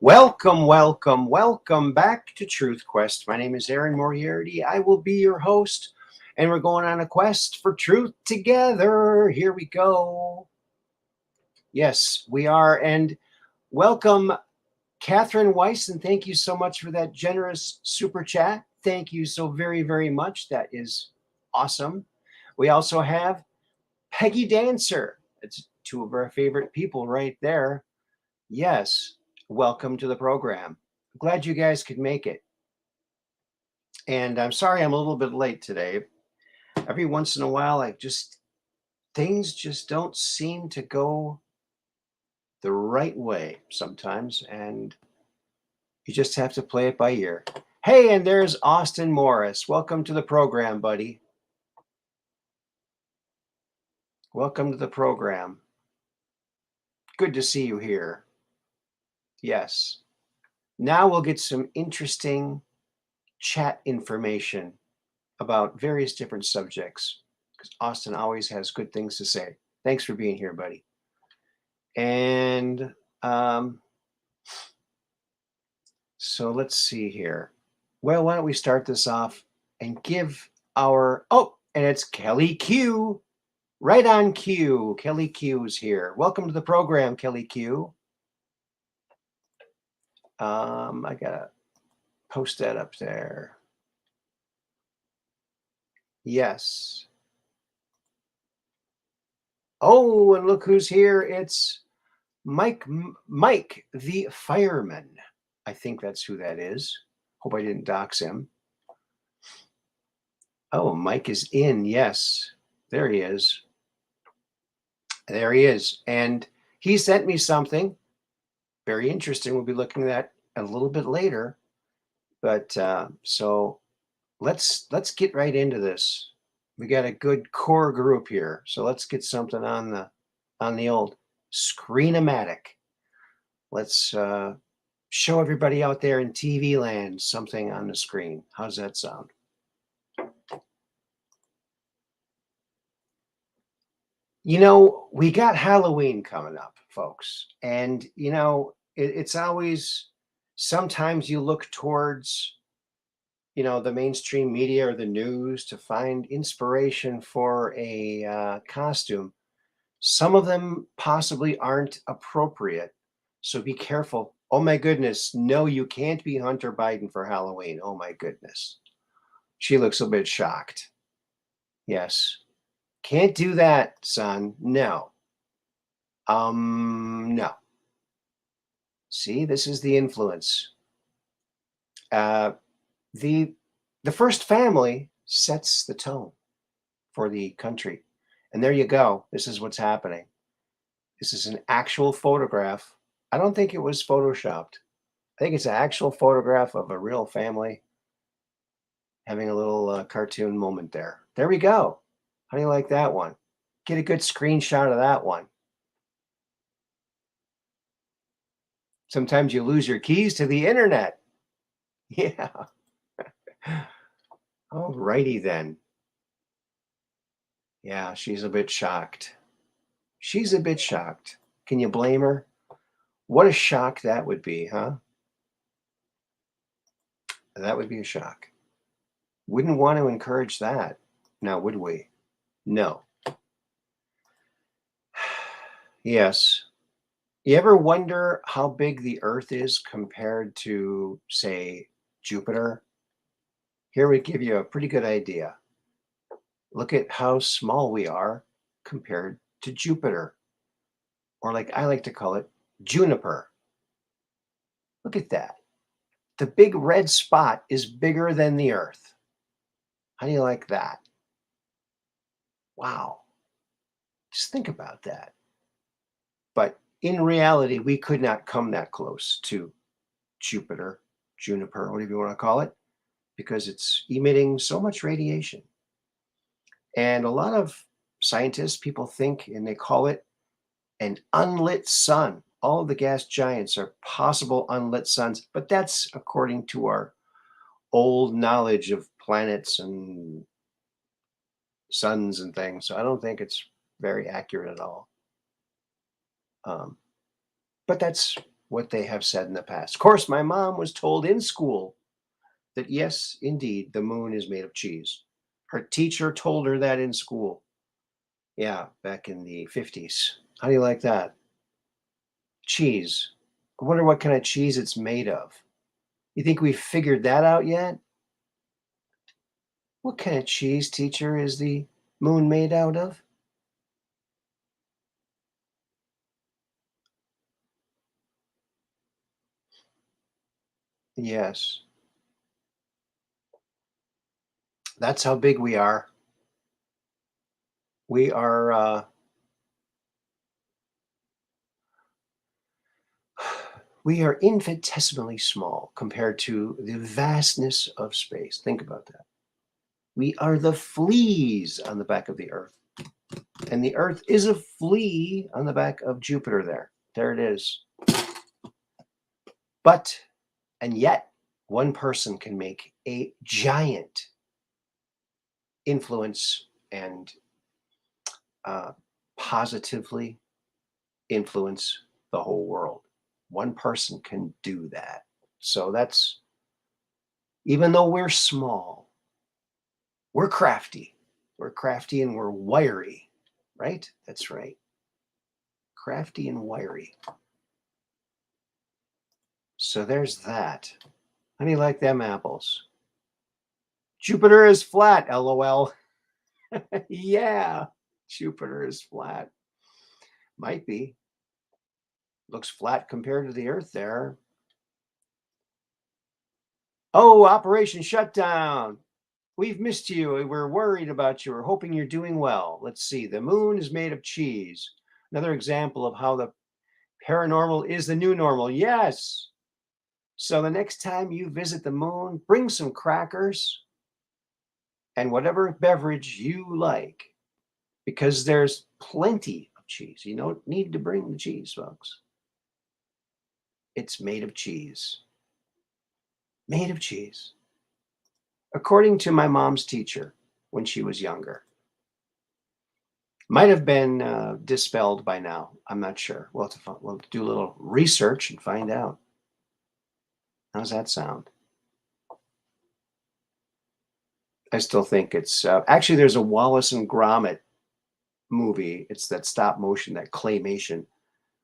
Welcome, welcome, welcome back to Truth Quest. My name is Aaron Moriarity. I will be your host, and we're going on a quest for truth together. Here we go. Yes, we are. And welcome, Catherine Weiss, and thank you so much for that generous super chat. Thank you so very, very much. That is awesome. We also have Peggy Dancer. It's two of our favorite people right there. Yes, welcome to the program. Glad you guys could make it. And I'm sorry I'm a little bit late today. Every once in a while, things just don't seem to go the right way sometimes, and you just have to play it by ear. Hey, and there's Austin Morris. Welcome to the program, buddy. Welcome to the program. Good to see you here. Yes. Now we'll get some interesting chat information about various different subjects, because Austin always has good things to say. Thanks for being here, buddy. And so let's see here. Well, why don't we start this off and give our, and it's Kelly Q. Right on cue. Kelly Q is here. Welcome to the program, Kelly Q. I gotta post that up there. Yes. Oh, and look who's here. It's Mike the fireman. I think that's who that is. Hope I didn't dox him. Oh, Mike is in. Yes, there he is. There he is. And he sent me something very interesting. We'll be looking at a little bit later. But so let's get right into this. We got a good core group here. So let's get something on the old Screen-O-Matic. Let's show everybody out there in TV land something on the screen. How's that sound? You know, we got Halloween coming up, folks. And, you know, it's always, sometimes you look towards, you know, the mainstream media or the news to find inspiration for a costume. Some of them possibly aren't appropriate. So be careful. Oh my goodness. No, you can't be Hunter Biden for Halloween. Oh my goodness. She looks a bit shocked. Yes. Can't do that, son. No. No. See, this is the influence. The first family sets the tone for the country. And there you go. This is what's happening. This is an actual photograph. I don't think it was photoshopped. I think it's an actual photograph of a real family having a little cartoon moment there. There we go. How do you like that one? Get a good screenshot of that one. Sometimes you lose your keys to the internet. Yeah. All righty then. Yeah, she's a bit shocked. She's a bit shocked. Can you blame her? What a shock that would be, huh? That would be a shock. Wouldn't want to encourage that. Now, would we? No. Yes. You ever wonder how big the Earth is compared to, say, Jupiter? Here we give you a pretty good idea. Look at how small we are compared to Jupiter. Or like I like to call it, juniper. Look at that. The big red spot is bigger than the Earth. How do you like that? Wow. Just think about that. But in reality, we could not come that close to Jupiter, juniper, whatever you want to call it, because it's emitting so much radiation. And a lot of scientists, people think, and they call it an unlit sun. All of the gas giants are possible unlit suns, but that's according to our old knowledge of planets and suns and things. So I don't think it's very accurate at all. But that's what they have said in the past. Of course, my mom was told in school that yes, indeed, the moon is made of cheese. Her teacher told her that in school. Yeah, back in the 50s. How do you like that? Cheese. I wonder what kind of cheese it's made of. You think we've figured that out yet? What kind of cheese, teacher, is the moon made out of? Yes. That's how big we are. We are we are infinitesimally small compared to the vastness of space. Think about that. We are the fleas on the back of the Earth. And the Earth is a flea on the back of Jupiter there. There it is. But, and yet, one person can make a giant influence and positively influence the whole world. One person can do that. So that's, even though we're small, we're crafty. We're crafty and we're wiry, right? That's right. Crafty and wiry. So there's that. How do you like them apples? Jupiter is flat, LOL. Yeah, Jupiter is flat. Might be. Looks flat compared to the Earth there. Oh, Operation Shutdown. We've missed you. We're worried about you. We're hoping you're doing well. Let's see. The moon is made of cheese. Another example of how the paranormal is the new normal. Yes. So the next time you visit the moon, bring some crackers and whatever beverage you like, because there's plenty of cheese. You don't need to bring the cheese, folks. It's made of cheese. Made of cheese. According to my mom's teacher when she was younger. Might have been dispelled by now. I'm not sure. We'll do a little research and find out. How's that sound? I still think it's actually there's a Wallace and Gromit movie. It's that stop motion, that claymation,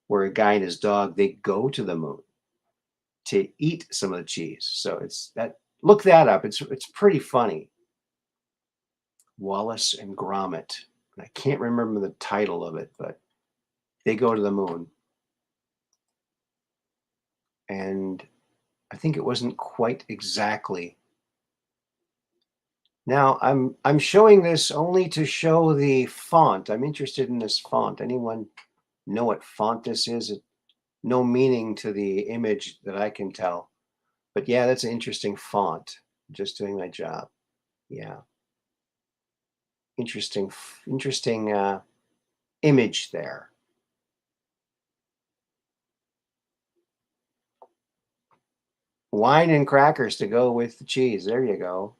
where a guy and his dog, they go to the moon to eat some of the cheese. So it's that. Look that up. It's pretty funny. Wallace and Gromit. I can't remember the title of it, but they go to the moon. And I think it wasn't quite exactly. Now I'm showing this only to show the font. I'm interested in this font. Anyone know what font this is? No meaning to the image that I can tell. But yeah, that's an interesting font. Just doing my job. Yeah. Interesting image there. Wine and crackers to go with the cheese. There you go.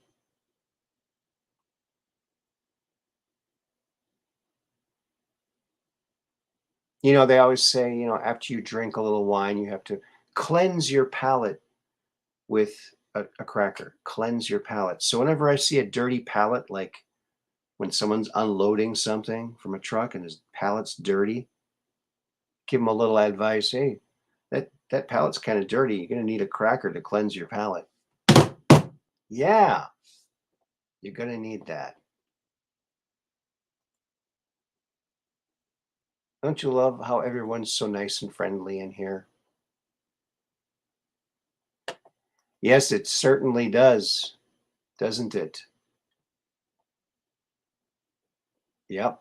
You know, they always say, you know, after you drink a little wine, you have to cleanse your palate with a cracker. Cleanse your palate. So whenever I see a dirty palate, like when someone's unloading something from a truck and his palate's dirty, give them a little advice. Hey, that palate's kind of dirty. You're going to need a cracker to cleanse your palate. Yeah, you're going to need that. Don't you love how everyone's so nice and friendly in here? Yes, it certainly does, doesn't it? Yep.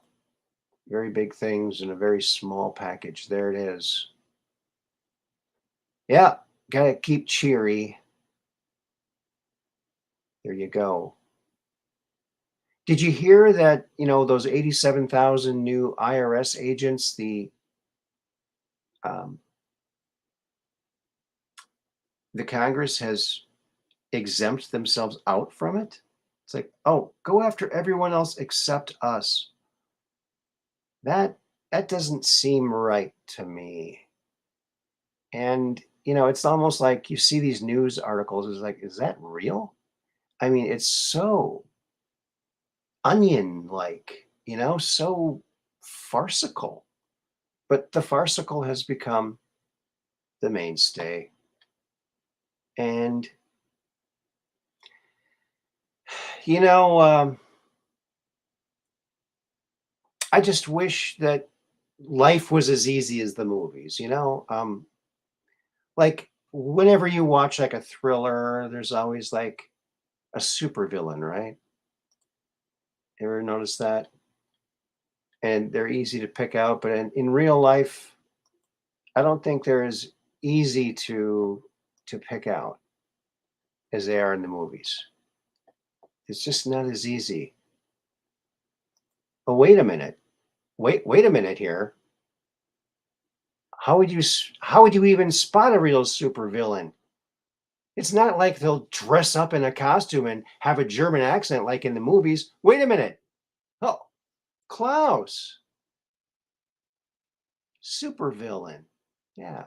Very big things in a very small package. There it is. Yeah, gotta keep cheery. There you go. Did you hear that, you know, those 87,000 new IRS agents, um, the Congress has exempt themselves out from it? It's like, oh, go after everyone else except us. That doesn't seem right to me. And, it's almost like you see these news articles, it's like, is that real? I mean, it's so onion like, so farcical. But the farcical has become the mainstay. And, you know, um, I just wish that life was as easy as the movies. Like whenever you watch like a thriller, there's always like a supervillain, right? Ever notice that? And they're easy to pick out, but in real life, I don't think they're as easy to pick out as they are in the movies. It's just not as easy. But wait a minute. Wait a minute here. How would you even spot a real supervillain? It's not like they'll dress up in a costume and have a German accent like in the movies. Wait a minute. Oh, Klaus, supervillain. Yeah.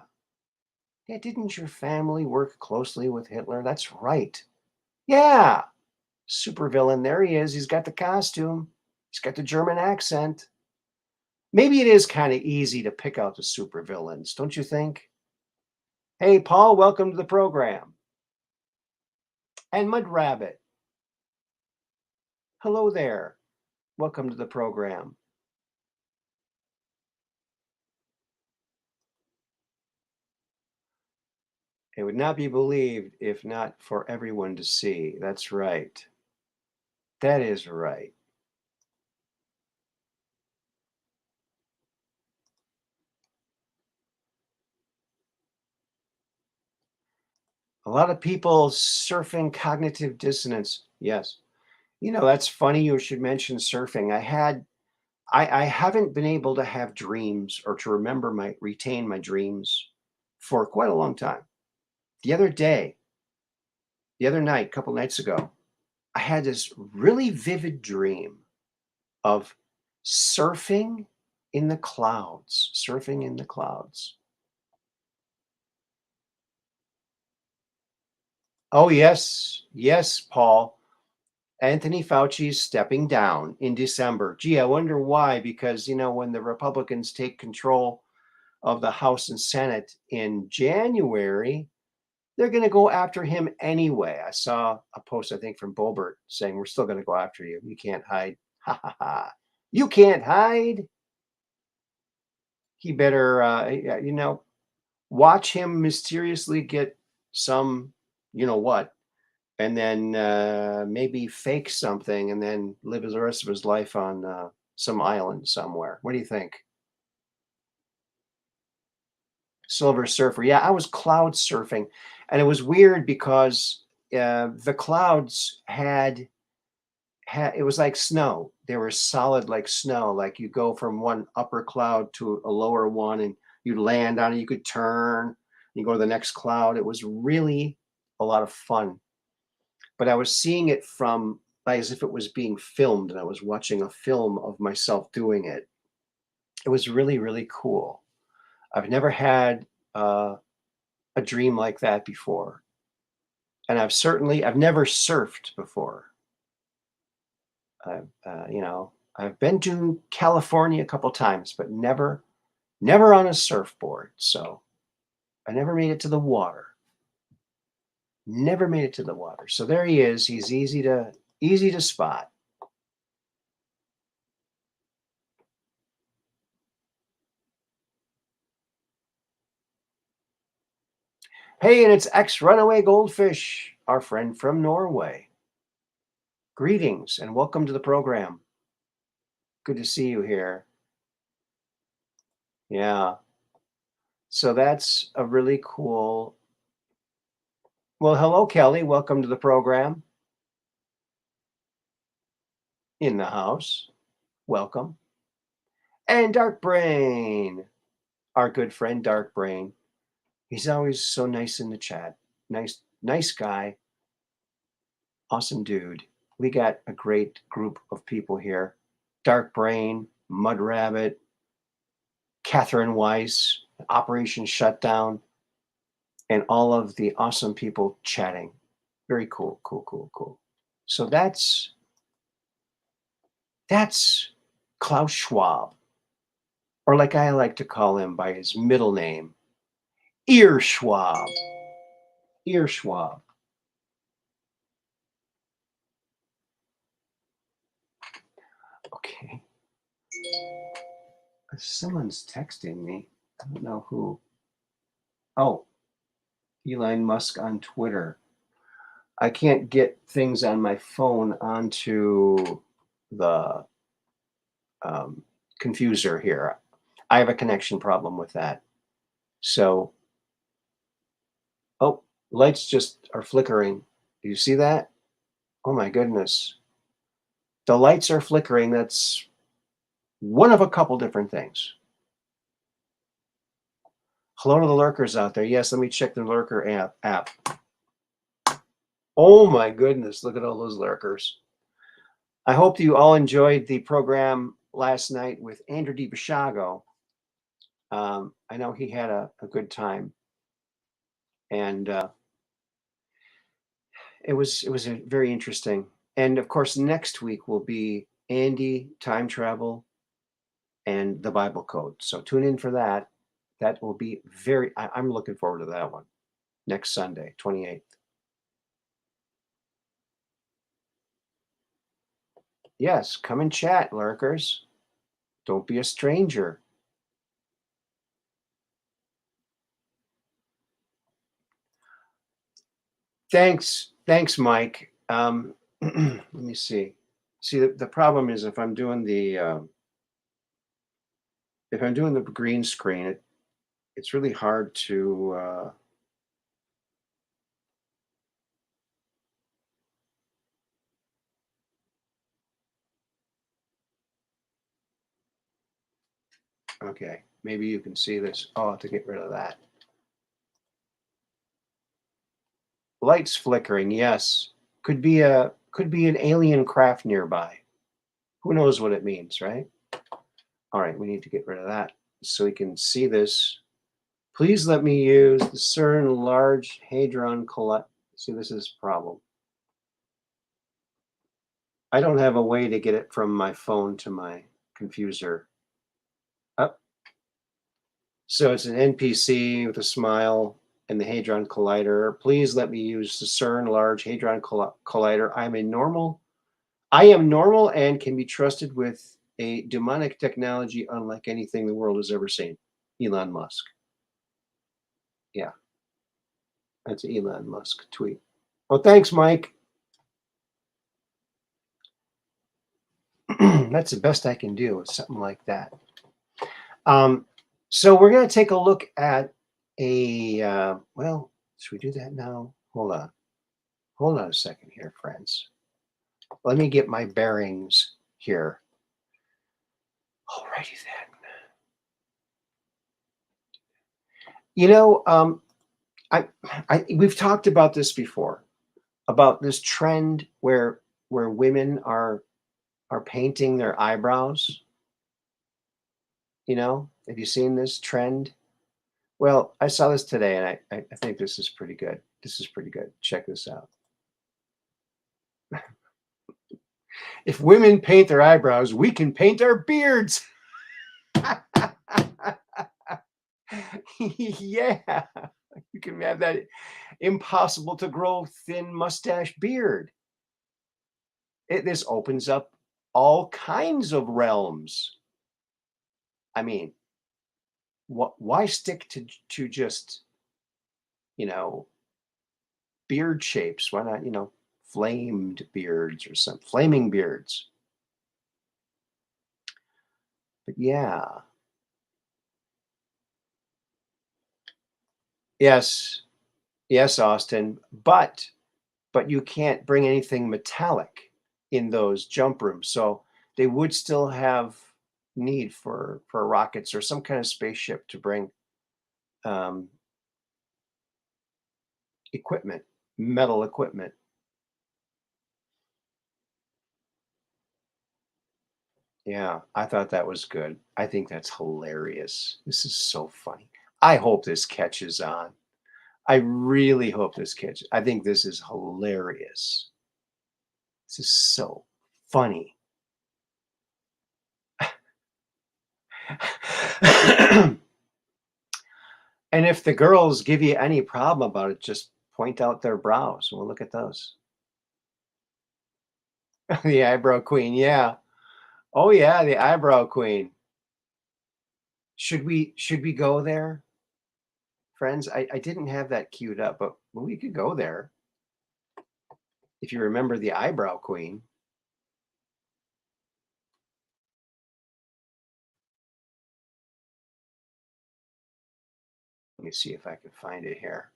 Yeah, didn't your family work closely with Hitler? That's right. Yeah. Supervillain. There he is. He's got the costume. He's got the German accent. Maybe it is kind of easy to pick out the supervillains, don't you think? Hey, Paul, welcome to the program. And Mud Rabbit, hello there. Welcome to the program. It would not be believed if not for everyone to see. That's right. That is right. A lot of people surfing cognitive dissonance. Yes. That's funny you should mention surfing. I haven't been able to have dreams or to retain my dreams for quite a long time. The other day, the other night, a couple nights ago, I had this really vivid dream of surfing in the clouds, surfing in the clouds. Oh, yes. Yes, Paul. Anthony Fauci's stepping down in December. Gee, I wonder why, because, when the Republicans take control of the House and Senate in January, they're going to go after him anyway. I saw a post, I think, from Bobert saying, we're still going to go after you. You can't hide. Ha ha ha. You can't hide. He better, watch him mysteriously get some, what, and then maybe fake something and then live the rest of his life on some island somewhere. What do you think? Silver Surfer. Yeah, I was cloud surfing, and it was weird because the clouds had it was like snow. They were solid like snow. Like you go from one upper cloud to a lower one, and you land on it. You could turn. You go to the next cloud. It was really a lot of fun. But I was seeing it from like, as if it was being filmed, and I was watching a film of myself doing it. It was really, really cool. I've never had a dream like that before, and I've never surfed before. I've been to California a couple times, but never on a surfboard. So I never made it to the water. Never made it to the water. So there he is. He's easy to spot. Hey, and it's ex-runaway goldfish, our friend from Norway. Greetings and welcome to the program. Good to see you here. Yeah. So that's a really cool. Well, hello, Kelly. Welcome to the program. In the house. Welcome. And Dark Brain, our good friend Dark Brain. He's always so nice in the chat. Nice guy. Awesome dude. We got a great group of people here. Dark Brain, Mud Rabbit, Catherine Weiss, Operation Shutdown. and all of the awesome people chatting. Very cool, cool, cool, cool. So that's Klaus Schwab, or like I like to call him by his middle name, Ear Schwab. Ear Schwab. Okay. Someone's texting me. I don't know who. Oh, Elon Musk on Twitter. I can't get things on my phone onto the confuser here. I have a connection problem with that. So, oh, lights just are flickering. Do you see that? Oh my goodness. The lights are flickering. That's one of a couple different things. Hello to the lurkers out there. Yes, let me check the lurker app. Oh my goodness, look at all those lurkers. I hope you all enjoyed the program last night with Andrew DiBasciago. I know he had a good time. And it was very interesting. And of course, next week will be Andy, time travel, and the Bible Code. So tune in for that. That will be I'm looking forward to that one next Sunday, 28th. Yes, come and chat, lurkers. Don't be a stranger. Thanks, Mike. Let me see. See, the problem is if I'm doing the green screen, it's really hard to. Okay, maybe you can see this. Oh, I'll have to get rid of that. Lights flickering. Yes, could be an alien craft nearby. Who knows what it means, right? All right, we need to get rid of that so we can see this. Please let me use the CERN Large Hadron Collider. See, this is a problem. I don't have a way to get it from my phone to my confuser. Up. So it's an NPC with a smile and the Hadron Collider. Please let me use the CERN Large Hadron Collider. I am normal and can be trusted with a demonic technology unlike anything the world has ever seen. Elon Musk. Yeah, that's an Elon Musk tweet. Well, thanks, Mike. That's the best I can do with something like that. So we're going to take a look at well, should we do that now? Hold on a second here, friends. Let me get my bearings here. Alrighty then. We've talked about this before, about this trend where women are painting their eyebrows. Have you seen this trend? Well, I saw this today, and I think this is pretty good. Check this out. If women paint their eyebrows, we can paint our beards. Yeah, you can have that impossible to grow thin mustache beard. This opens up all kinds of realms. I mean, why stick to just beard shapes? Why not flamed beards or some flaming beards? But yeah. Yes, Austin, but you can't bring anything metallic in those jump rooms, so they would still have need for rockets or some kind of spaceship to bring equipment, metal equipment. Yeah, I thought that was good. I think that's hilarious. This is so funny. I hope this catches on. I really hope this catches. I think this is hilarious. This is so funny. And if the girls give you any problem about it, just point out their brows. Well, look at those. The eyebrow queen, yeah. Oh yeah, the eyebrow queen. Should we go there, friends? I didn't have that queued up, but we could go there if you remember the eyebrow queen. Let me see if I can find it here.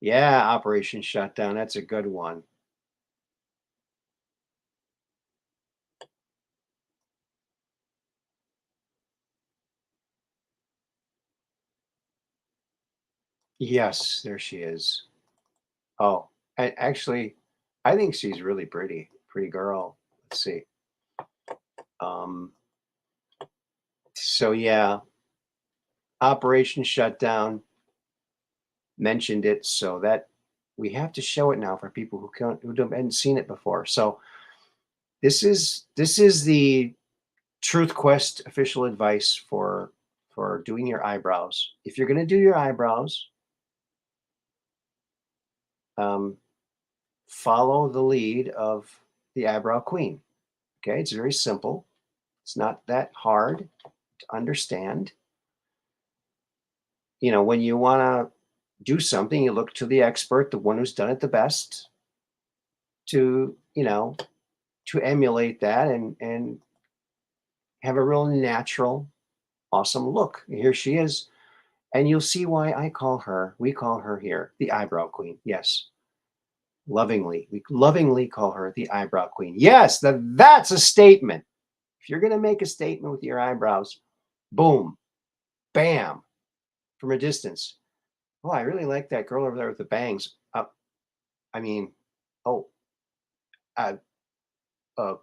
Yeah, Operation Shutdown. That's a good one. Yes, there she is. Oh, actually, I think she's really pretty. Pretty girl. Let's see. Um, so yeah, Operation Shutdown mentioned it, so that we have to show it now for people who haven't seen it before. So this is the Truth Quest official advice for doing your eyebrows. If you're going to do your eyebrows, um, follow the lead of the eyebrow queen. Okay, it's very simple. It's not that hard to understand. You know, when you want to do something, you look to the expert, the one who's done it the best, to to emulate that and have a real natural, awesome look. Here she is, and you'll see why we call her here the eyebrow queen. Yes, lovingly, we lovingly call her the eyebrow queen. Yes, that's a statement. If you're going to make a statement with your eyebrows, boom, bam, from a distance. Oh, I really like that girl over there with the bangs. I mean, oh, uh, uh,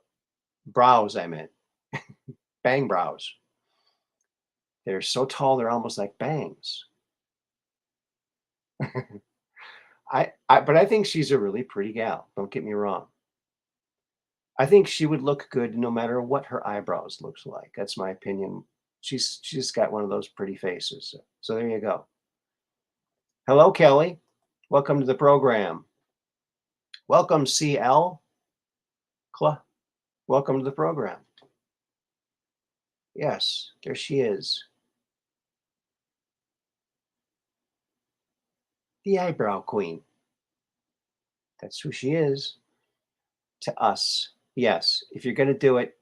brows, I meant. Bang brows. They're so tall, they're almost like bangs. But I think she's a really pretty gal. Don't get me wrong. I think she would look good no matter what her eyebrows looks like. That's my opinion. She's got one of those pretty faces. So there you go. Hello, Kelly. Welcome to the program. Welcome, CL. Welcome to the program. Yes, there she is. The eyebrow queen. That's who she is to us. Yes, if you're going to do it,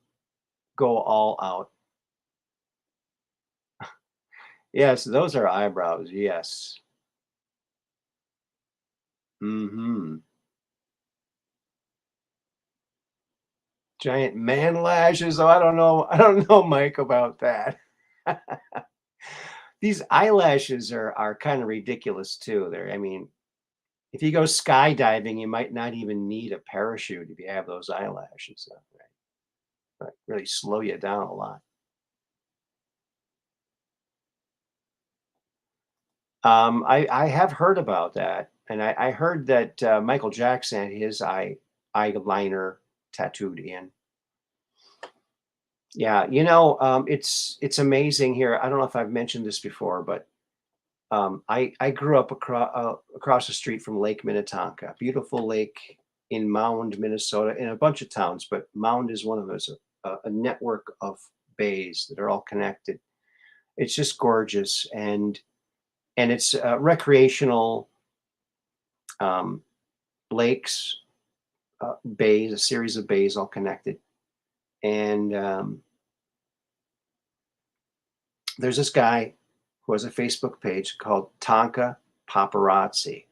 go all out. Yes, those are eyebrows. Yes. Mm-hmm. Giant man lashes. Oh, I don't know. I don't know, Mike, about that. These eyelashes are kind of ridiculous too. I mean, if you go skydiving, you might not even need a parachute if you have those eyelashes. Right? Really slow you down a lot. I have heard about that, and I heard that Michael Jackson had his eyeliner tattooed in. Yeah, it's amazing here. I don't know if I've mentioned this before, but I grew up across the street from Lake Minnetonka, beautiful lake in Mound, Minnesota, in a bunch of towns, but Mound is one of those, a network of bays that are all connected. It's just gorgeous, and it's recreational um, lakes, bays, a series of bays all connected. And there's this guy who has a Facebook page called Tonka Paparazzi.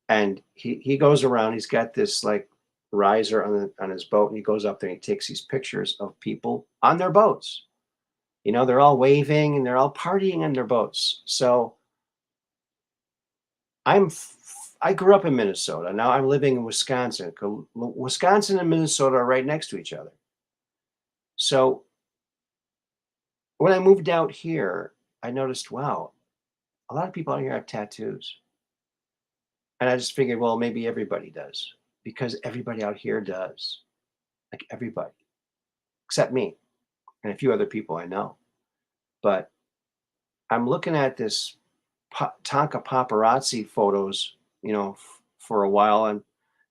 And he goes around, he's got this like riser on his boat, and he goes up there and he takes these pictures of people on their boats. They're all waving and they're all partying on their boats. So I grew up in Minnesota. Now I'm living in Wisconsin. Wisconsin and Minnesota are right next to each other. So when I moved out here, I noticed, wow, A lot of people out here have tattoos. And I just figured, well, maybe everybody does because everybody out here does. Like everybody, except me and a few other people I know. But I'm looking at this Tonka paparazzi photos, for a while. And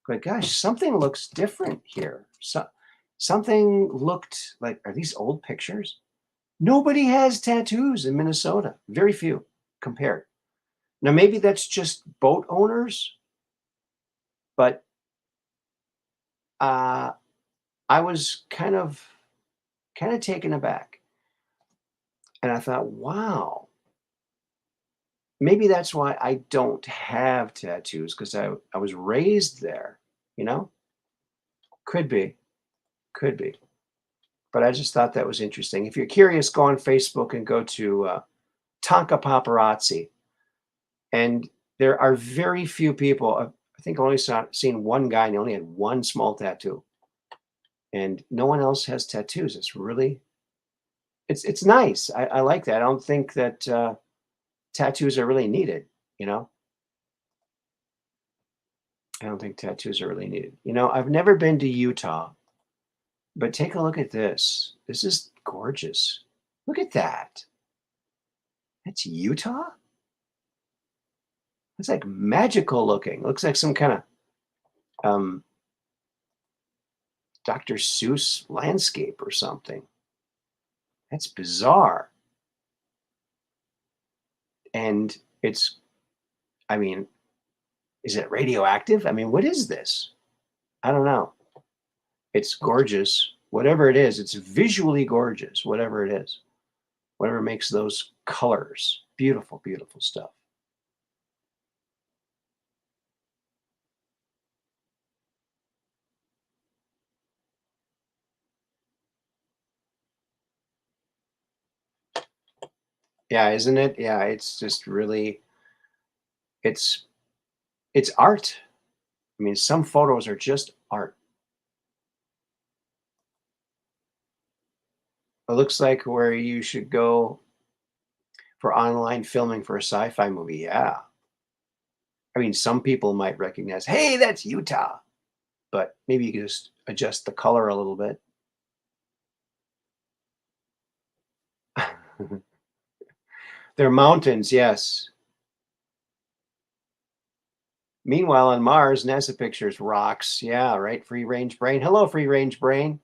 going, gosh, something looks different here. Something looked like, are these old pictures? Nobody has tattoos in Minnesota. Very few compared. Now, maybe that's just boat owners, but uh, I was kind of taken aback. And I thought, wow, maybe that's why I don't have tattoos because I was raised there, you know? Could be, could be. But I just thought that was interesting. If you're curious, go on Facebook and go to Tonka Paparazzi. And there are very few people. I think I only seen one guy and he only had one small tattoo. And no one else has tattoos. It's nice. I like that. I don't think that tattoos are really needed, you know? I don't think tattoos are really needed. I've never been to Utah, but take a look at this. This is gorgeous. Look at that. That's Utah? It's like magical looking. Looks like some kind of um, Dr. Seuss landscape or something. That's bizarre. And I mean, is it radioactive? I mean, what is this? I don't know. It's gorgeous. Whatever it is, it's visually gorgeous, whatever it is. Whatever makes those colors. Beautiful, beautiful stuff. Yeah, isn't it? Yeah, it's just really it's it's art. I mean, some photos are just art. It looks like where you should go for online filming for a sci-fi movie. Yeah. I mean, some people might recognize, hey, that's Utah, but maybe you could just adjust the color a little bit. They're mountains, yes. Meanwhile, on Mars, NASA pictures rocks. Yeah, right. Free range brain. Hello, free range brain.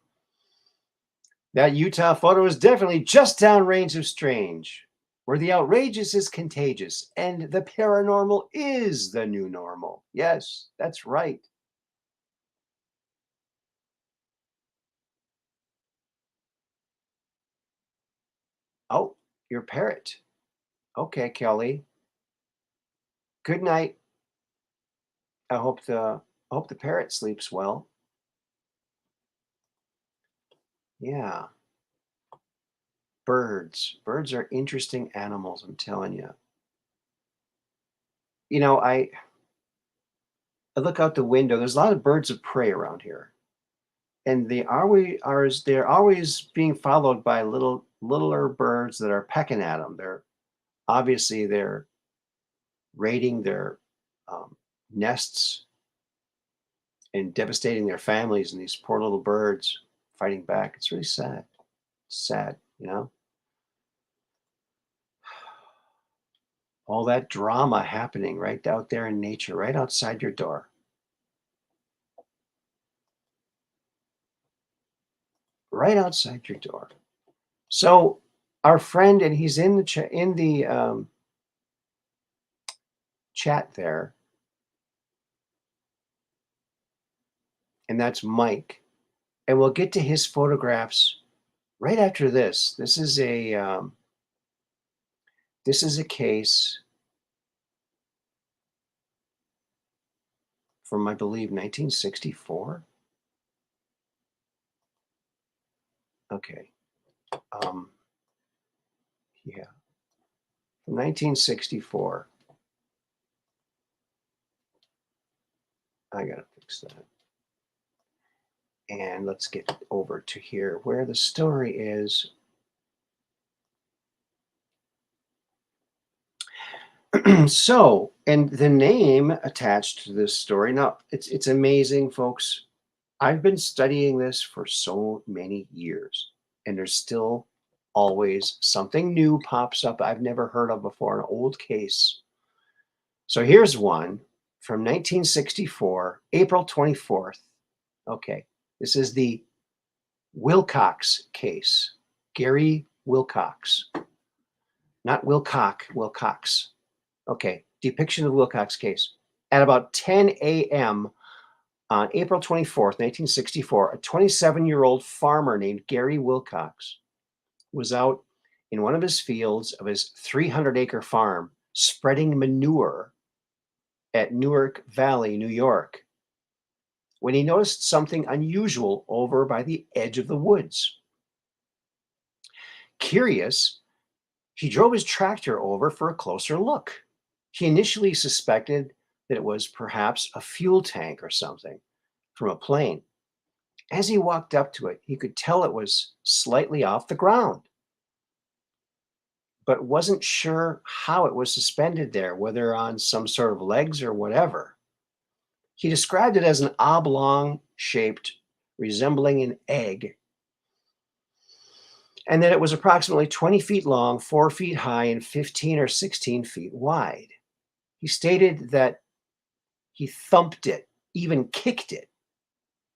That Utah photo is definitely just downrange of strange, where the outrageous is contagious and the paranormal is the new normal. Yes, that's right. Oh, your parrot. Okay, Kelly. Good night. I hope the parrot sleeps well. Yeah. Birds. Birds are interesting animals, I'm telling you. I look out the window. There's a lot of birds of prey around here. And they're always being followed by littler birds that are pecking at them. They're raiding their nests and devastating their families, and these poor little birds fighting back. It's really sad. It's sad. All that drama happening right out there in nature, right outside your door. Right outside your door. So our friend, and he's in the chat there, and that's Mike. And we'll get to his photographs right after this. This is a case from, I believe, 1964. Okay. Um, yeah, from 1964. I gotta fix that. And let's get over to here where the story is. So, and the name attached to this story. Now, it's amazing, folks. I've been studying this for so many years, and there's still always something new pops up I've never heard of before, an old case. So here's one from 1964, April 24th. Okay, this is the Wilcox case. Gary Wilcox, not Wilcock, Wilcox. Okay, depiction of the Wilcox case. At about 10 a.m. on April 24th, 1964, a 27-year-old farmer named Gary Wilcox was out in one of his fields of his 300-acre farm spreading manure at Newark Valley, New York, when he noticed something unusual over by the edge of the woods. Curious, he drove his tractor over for a closer look. He initially suspected that it was perhaps a fuel tank or something from a plane. As he walked up to it, he could tell it was slightly off the ground, but wasn't sure how it was suspended there, whether on some sort of legs or whatever. He described it as an oblong shaped, resembling an egg, and that it was approximately 20 feet long, 4 feet high, and 15 or 16 feet wide. He stated that he thumped it, even kicked it.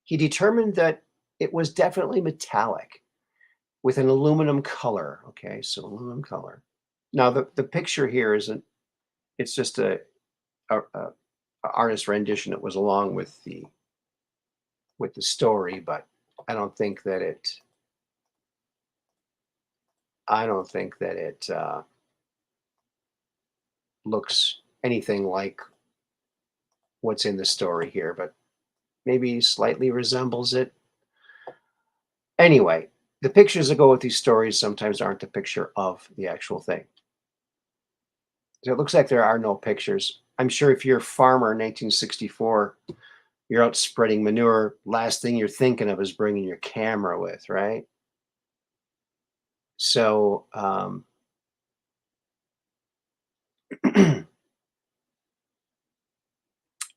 He determined that it was definitely metallic with an aluminum color. Okay, so aluminum color. Now the picture here isn't, it's just a artist rendition that was along with the story, but I don't think that it looks anything like what's in the story here, but maybe slightly resembles it. Anyway, the pictures that go with these stories sometimes aren't the picture of the actual thing. So it looks like there are no pictures. I'm sure if you're a farmer in 1964, you're out spreading manure, last thing you're thinking of is bringing your camera with, right? So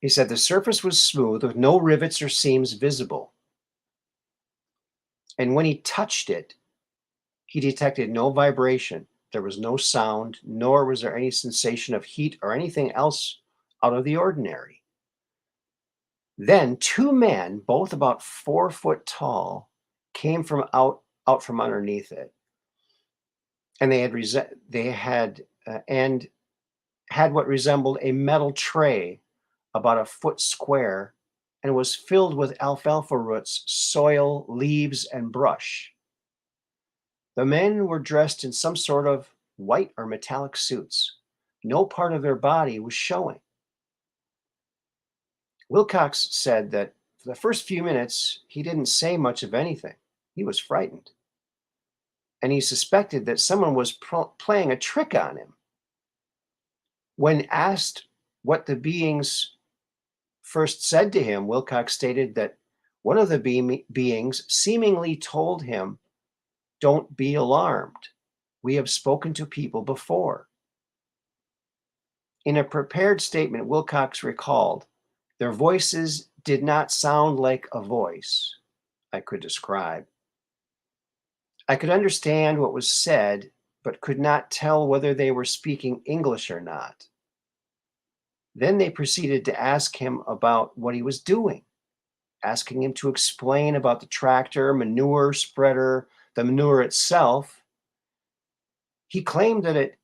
he said the surface was smooth with no rivets or seams visible. And when he touched it, he detected no vibration. There was no sound, nor was there any sensation of heat or anything else out of the ordinary. Then two men, both about 4 foot tall, came from out from underneath it, and they had what resembled a metal tray about a foot square, and was filled with alfalfa roots, soil, leaves, and brush. The men were dressed in some sort of white or metallic suits. No part of their body was showing. Wilcox said that for the first few minutes, he didn't say much of anything. He was frightened. And he suspected that someone was playing a trick on him. When asked what the beings first said to him, Wilcox stated that one of the beings seemingly told him, "Don't be alarmed. We have spoken to people before." In a prepared statement, Wilcox recalled, "Their voices did not sound like a voice I could describe. I could understand what was said, but could not tell whether they were speaking English or not." Then they proceeded to ask him about what he was doing, asking him to explain about the tractor, manure spreader, the manure itself. He claimed that it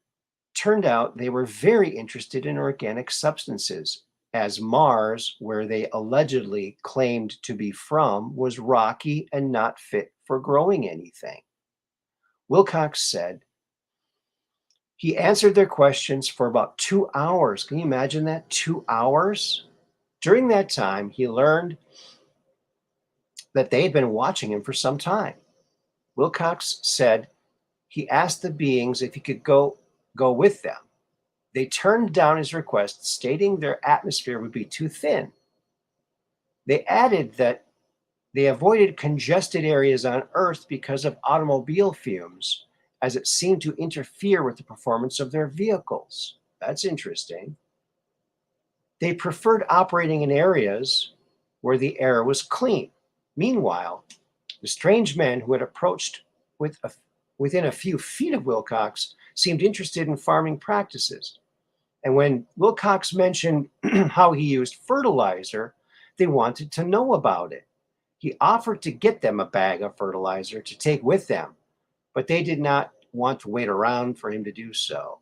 turned out they were very interested in organic substances, as Mars, where they allegedly claimed to be from, was rocky and not fit for growing anything. Wilcox said he answered their questions for about 2 hours. Can you imagine that? 2 hours? During that time, he learned that they had been watching him for some time. Wilcox said he asked the beings if he could go with them. They turned down his request, stating their atmosphere would be too thin. They added that they avoided congested areas on Earth because of automobile fumes, as it seemed to interfere with the performance of their vehicles. that's interesting. They preferred operating in areas where the air was clean. Meanwhile, the strange men who had approached within a few feet of Wilcox seemed interested in farming practices. And when Wilcox mentioned how he used fertilizer, they wanted to know about it. He offered to get them a bag of fertilizer to take with them, but they did not want to wait around for him to do so.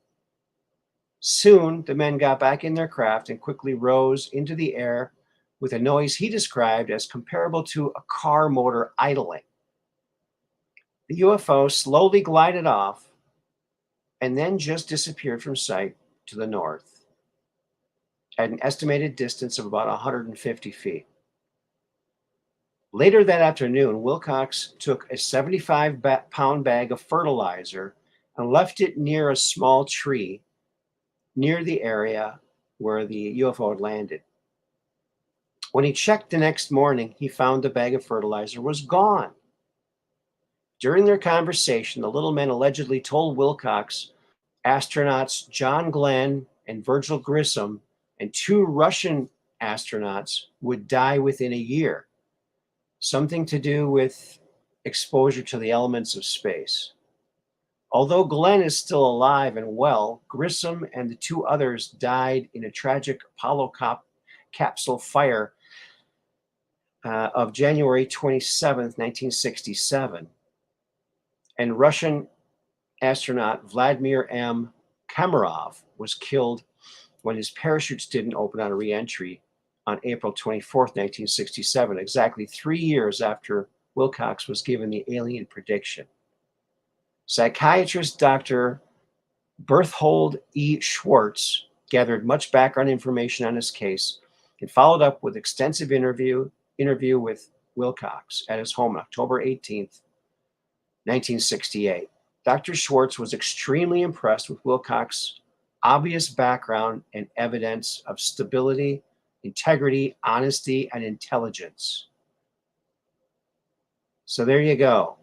Soon, the men got back in their craft and quickly rose into the air with a noise he described as comparable to a car motor idling. The UFO slowly glided off and then just disappeared from sight to the north at an estimated distance of about 150 feet. Later that afternoon, Wilcox took a 75-pound bag of fertilizer and left it near a small tree near the area where the UFO had landed. When he checked the next morning, he found the bag of fertilizer was gone. During their conversation, the little men allegedly told Wilcox astronauts John Glenn and Virgil Grissom and 2 Russian astronauts would die within a year, something to do with exposure to the elements of space. Although Glenn is still alive and well, Grissom and the 2 others died in a tragic Apollo capsule fire of January 27th, 1967. And Russian astronaut Vladimir M. Kamarov was killed when his parachutes didn't open on re-entry on April 24th, 1967, exactly 3 years after Wilcox was given the alien prediction. Psychiatrist Dr. Berthold E. Schwartz gathered much background information on his case and followed up with extensive interview with Wilcox at his home on October 18th, 1968. Dr. Schwartz was extremely impressed with Wilcox's obvious background and evidence of stability, integrity, honesty, and intelligence. So there you go.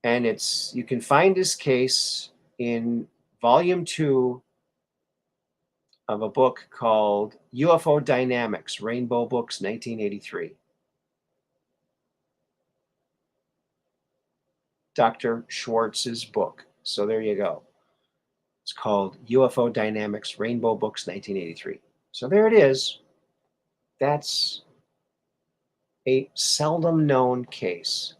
And you can find this case in volume 2 of a book called UFO Dynamics, Rainbow Books, 1983. Dr. Schwartz's book. So there you go. It's called UFO Dynamics, Rainbow Books, 1983. So there it is. That's a seldom known case.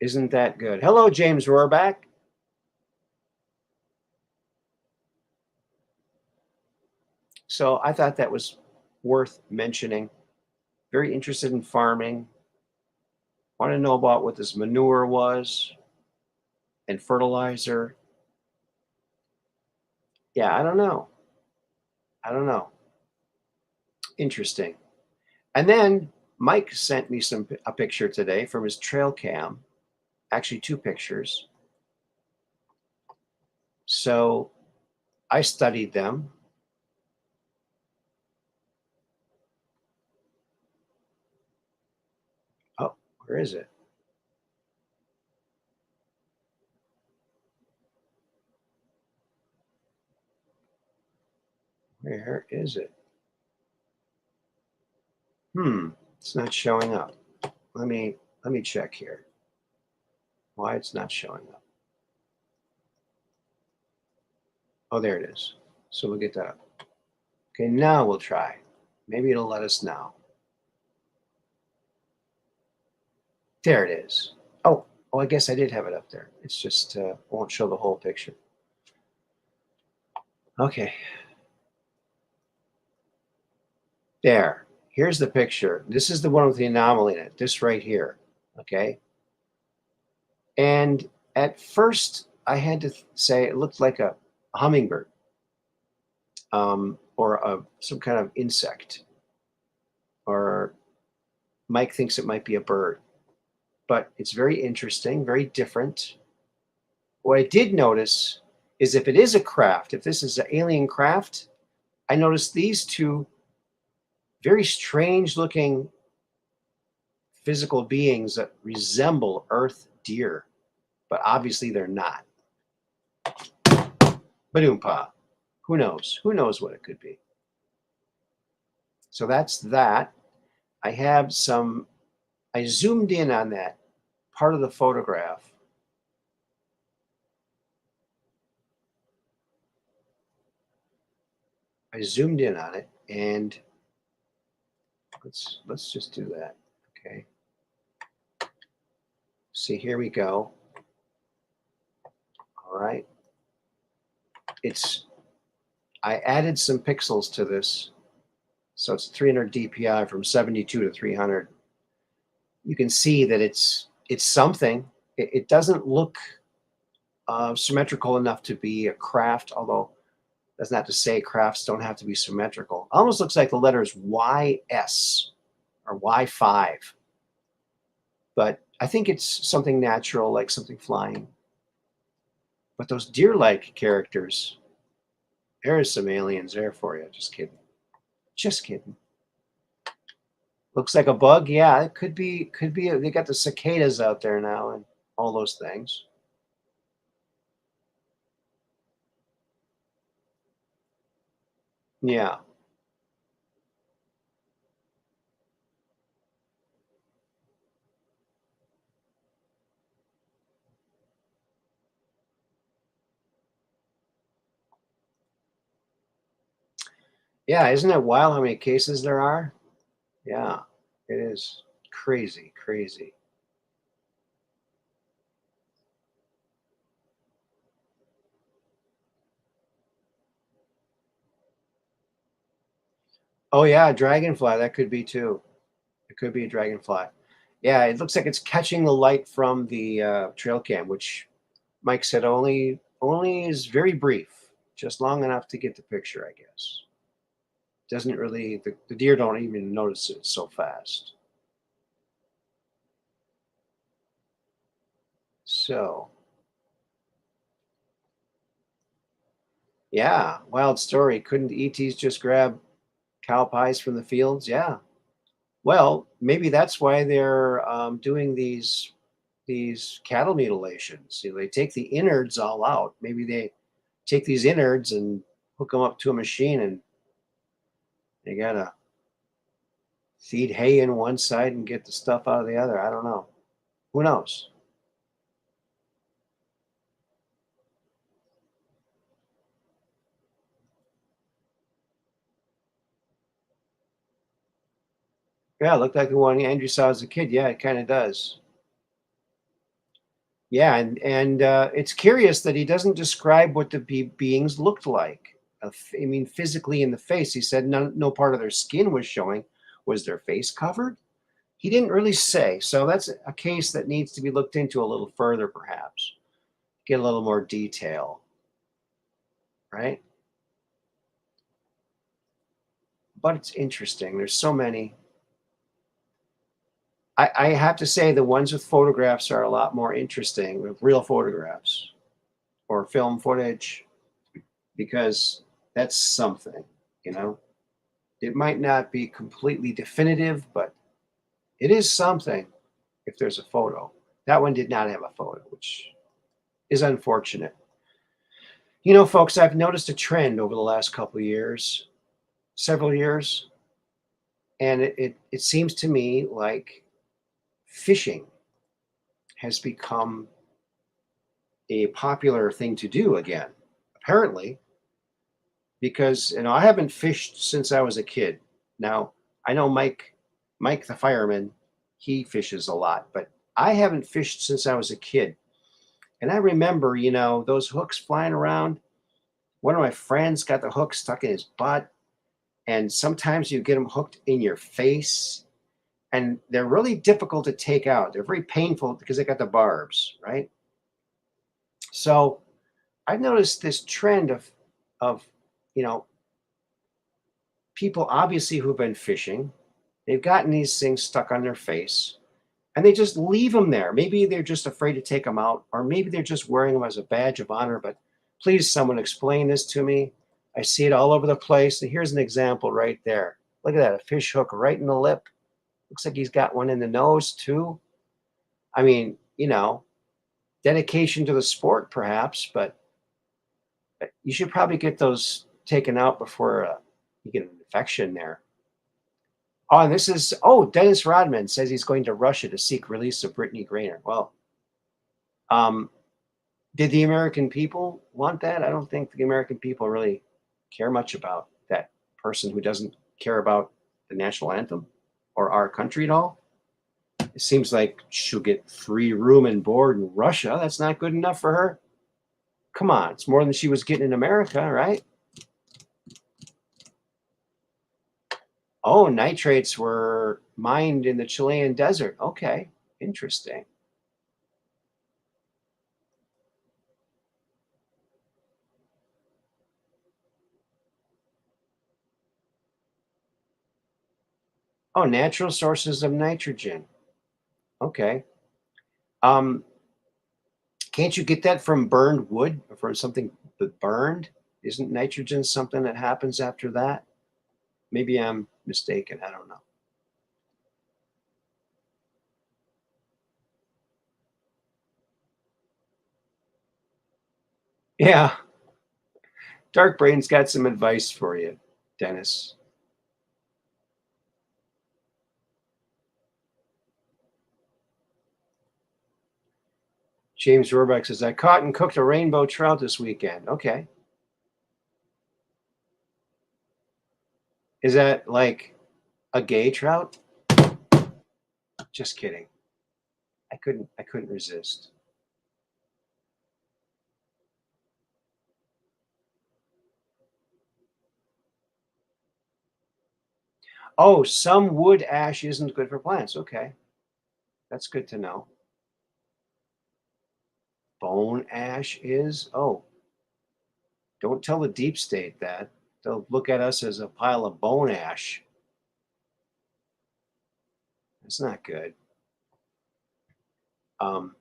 Isn't that good? Hello, James Rohrback. So I thought that was worth mentioning. Very interested in farming. Want to know about what this manure was and fertilizer. Yeah, I don't know. Interesting. And then Mike sent me a picture today from his trail cam. Actually, 2 pictures. So I studied them. Oh, where is it? Where is it? It's not showing up. Let me check here. Why it's not showing up. Oh, there it is. So we'll get that up. Okay, now we'll try. Maybe it'll let us know. There it is. Oh, I guess I did have it up there. It's just won't show the whole picture. Okay. There. Here's the picture. This is the one with the anomaly in it. This right here. Okay. And at first, I had to say it looked like a hummingbird, or some kind of insect, or Mike thinks it might be a bird. But it's very interesting, very different. What I did notice is if it is a craft, if this is an alien craft, I noticed these 2 very strange looking physical beings that resemble Earth deer, but obviously they're not. Ba-doom-pa. Who knows? Who knows what it could be? So that's that. I have some, I zoomed in on that part of the photograph. I zoomed in on it, and let's just do that. Okay. See, here we go. All right. I added some pixels to this. So it's 300 DPI from 72 to 300. You can see that it's something. It doesn't look symmetrical enough to be a craft, although that's not to say crafts don't have to be symmetrical. Almost looks like the letters YS or Y5. But I think it's something natural, like something flying. But those deer-like characters, there's some aliens there for you. Just kidding. Just kidding. Looks like a bug. Yeah, it could be. Could be. They got the cicadas out there now and all those things. Yeah. Yeah. Isn't it wild how many cases there are? Yeah, it is crazy, crazy. Oh yeah, dragonfly. That could be too. It could be a dragonfly. Yeah, it looks like it's catching the light from the trail cam, which Mike said only is very brief, just long enough to get the picture, I guess. Doesn't really the deer don't even notice it so fast. So yeah, wild story. Couldn't the ETs just grab cow pies from the fields? Yeah. Well, maybe that's why they're doing these cattle mutilations. You know, they take the innards all out. Maybe they take these innards and hook them up to a machine, and they gotta feed hay in one side and get the stuff out of the other. I don't know. Who knows? Yeah, it looked like the one Andrew saw as a kid. Yeah, it kind of does. Yeah, and it's curious that he doesn't describe what the beings looked like. I mean, physically in the face, he said no part of their skin was showing. Was their face covered? He didn't really say. So that's a case that needs to be looked into a little further, perhaps. Get a little more detail, right? But it's interesting. There's so many. I have to say the ones with photographs are a lot more interesting with real photographs or film footage because that's something, you know. It might not be completely definitive, but it is something if there's a photo. That one did not have a photo, which is unfortunate. You know, folks, I've noticed a trend over the last couple of years, several years, and it seems to me like fishing has become a popular thing to do again. Apparently, because I haven't fished since I was a kid. Now I know Mike the fireman, he fishes a lot, but I haven't fished since I was a kid. And I remember, those hooks flying around. One of my friends got the hook stuck in his butt, and sometimes you get them hooked in your face, and they're really difficult to take out. They're very painful because they got the barbs, right? So I've noticed this trend of you know people obviously who've been fishing. They've gotten these things stuck on their face, and they just leave them there. Maybe they're just afraid to take them out, or maybe they're just wearing them as a badge of honor. But please, someone explain this to me. I see it all over the place. And here's an example right there. Look at that, a fish hook right in the lip. Looks like he's got one in the nose too. I mean, dedication to the sport perhaps, but you should probably get those taken out before you get an infection there. Oh, and this is, Dennis Rodman says he's going to Russia to seek release of Brittany Griner. Well, um, did the American people want that? I don't think the American people really care much about that person who doesn't care about the national anthem or our country at all. It seems like she'll get free room and board in Russia. That's not good enough for her. Come on, it's more than she was getting in America, right? Oh, nitrates were mined in the Chilean desert. Okay, interesting. Oh, natural sources of nitrogen. Okay. Um, can't you get that from burned wood, from something that burned? Isn't nitrogen something that happens after that? Maybe I'm mistaken. I don't know. Yeah, Dark Brain's got some advice for you, Dennis. James Roebuck says, I caught and cooked a rainbow trout this weekend. Okay. Is that like a gay trout? Just kidding. I couldn't resist. Oh, some wood ash isn't good for plants. Okay. That's good to know. Bone ash is? Oh, don't tell the deep state that. They'll look at us as a pile of bone ash. That's not good. Um,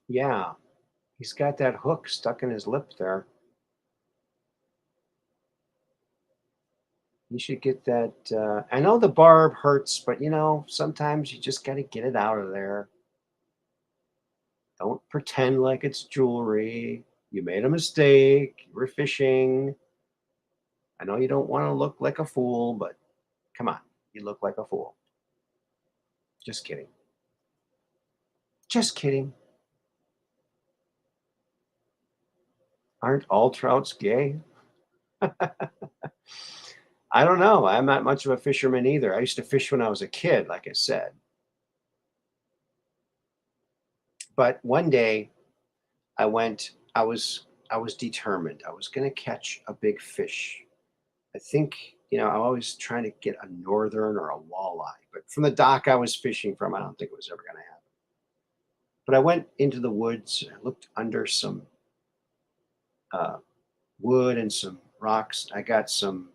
yeah, he's got that hook stuck in his lip there. You should get that. I know the barb hurts, but sometimes you just got to get it out of there. Don't pretend like it's jewelry. You made a mistake. You were fishing. I know you don't want to look like a fool, but come on, you look like a fool. Just kidding. Just kidding. Aren't all trouts gay? I don't know. I'm not much of a fisherman either. I used to fish when I was a kid, like I said. But one day I was determined. I was going to catch a big fish. I think, I'm always trying to get a northern or a walleye, but from the dock I was fishing from, I don't think it was ever going to happen. But I went into the woods, I looked under some uh, wood and some rocks. I got some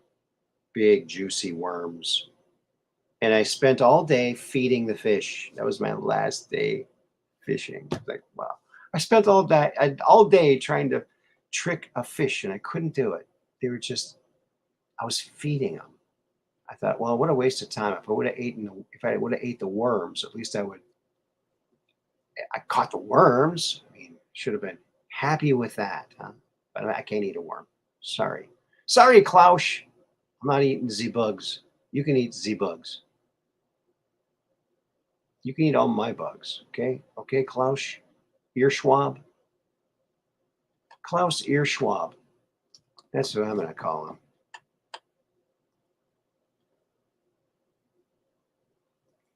big, juicy worms. And I spent all day feeding the fish. That was my last day fishing. I was like, wow. I spent all day trying to trick a fish, and I couldn't do it. They were just, I was feeding them. I thought, well, what a waste of time. If I would have ate the worms, at least I caught the worms. I mean, should have been happy with that, huh? But I can't eat a worm. Sorry. Sorry, Klaus. I'm not eating Z bugs. You can eat Z bugs. You can eat all my bugs. Okay? Okay, Klaus? Earschwab? Klaus Earschwab. That's what I'm going to call him.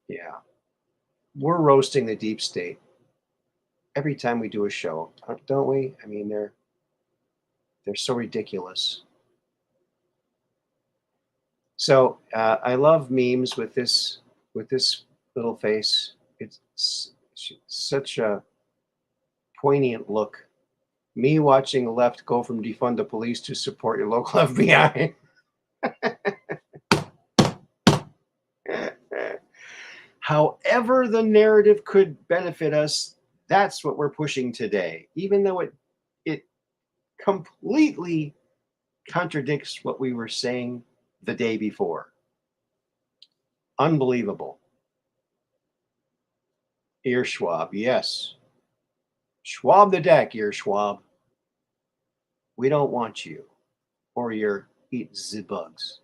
Yeah. We're roasting the deep state every time we do a show, don't we? I mean, they're so ridiculous. So I love memes with this little face. It's such a poignant look. Me watching the left go from defund the police to support your local FBI. However, the narrative could benefit us, that's what we're pushing today, even though it completely contradicts what we were saying the day before. Unbelievable. Ear Schwab, yes. Schwab the deck, Ear Schwab. We don't want you. or you're eat the bugs.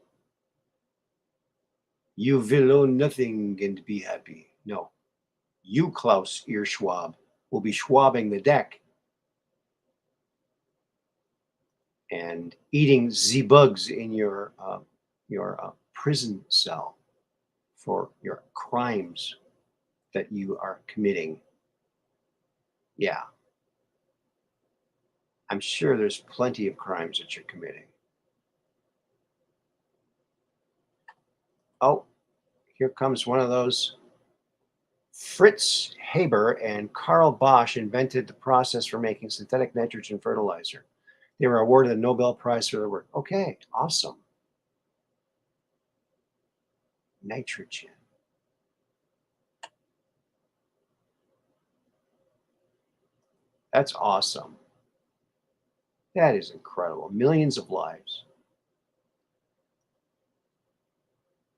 You will own nothing and be happy. No, you, Klaus Earschwab, will be schwabbing the deck and eating the bugs in your prison cell for your crimes that you are committing. Yeah, I'm sure there's plenty of crimes that you're committing. Oh, here comes one of those. Fritz Haber and Carl Bosch invented the process for making synthetic nitrogen fertilizer. They were awarded the Nobel Prize for their work. Okay, awesome. Nitrogen. That's awesome. That is incredible. Millions of lives.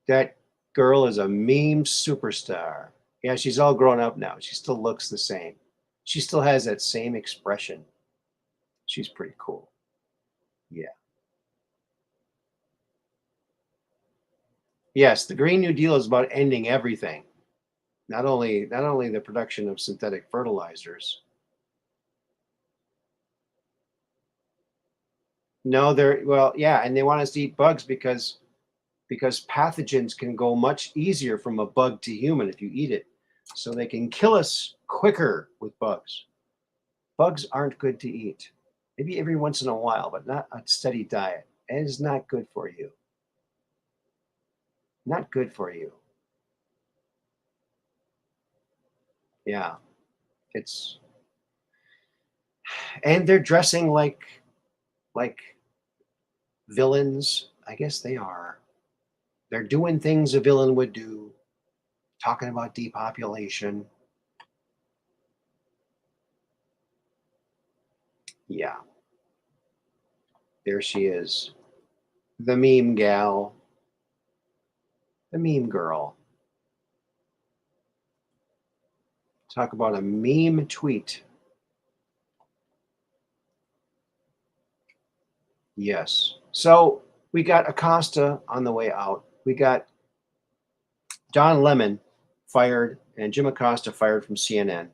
That girl is a meme superstar. Yeah, she's all grown up now. She still looks the same. She still has that same expression. She's pretty cool. Yeah. Yes, the Green New Deal is about ending everything. Not only the production of synthetic fertilizers. No, they're well, yeah, and they want us to eat bugs because pathogens can go much easier from a bug to human if you eat it. So they can kill us quicker with bugs. Bugs aren't good to eat. Maybe every once in a while, but not a steady diet. It is not good for you. Not good for you. Yeah, it's and they're dressing like villains. I guess they are. They're doing things a villain would do, talking about depopulation. Yeah, there she is. The meme gal, the meme girl. Talk about a meme tweet. Yes. So we got Acosta on the way out. We got Don Lemon fired and Jim Acosta fired from CNN.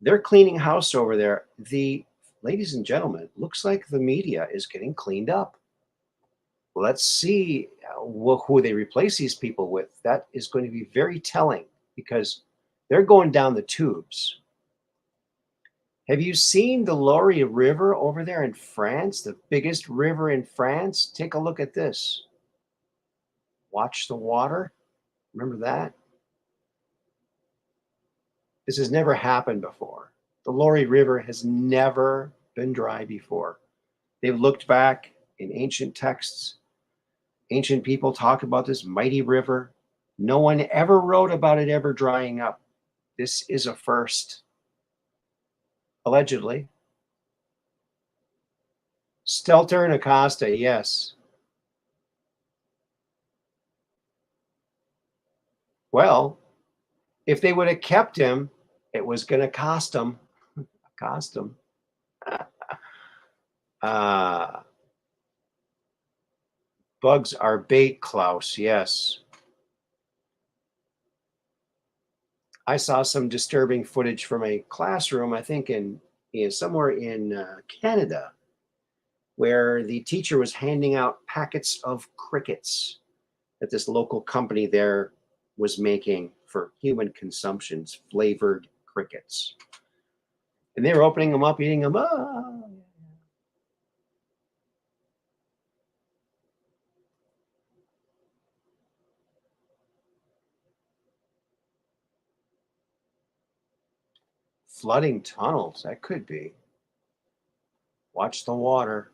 They're cleaning house over there. Ladies and gentlemen, looks like the media is getting cleaned up. Let's see who they replace these people with. That is going to be very telling because they're going down the tubes. Have you seen the Loire River over there in France, the biggest river in France? Take a look at this. Watch the water. Remember that? This has never happened before. The Loire River has never been dry before. They've looked back in ancient texts. Ancient people talk about this mighty river. No one ever wrote about it ever drying up. This is a first. Allegedly. Stelter and Acosta, yes. Well, if they would have kept him, it was going to cost them. Cost them. Bugs are bait, Klaus. Yes. I saw some disturbing footage from a classroom, I think in somewhere in Canada, where the teacher was handing out packets of crickets that this local company there was making for human consumptions, flavored crickets. And they were opening them up, eating them. Flooding tunnels, that could be. Watch the water.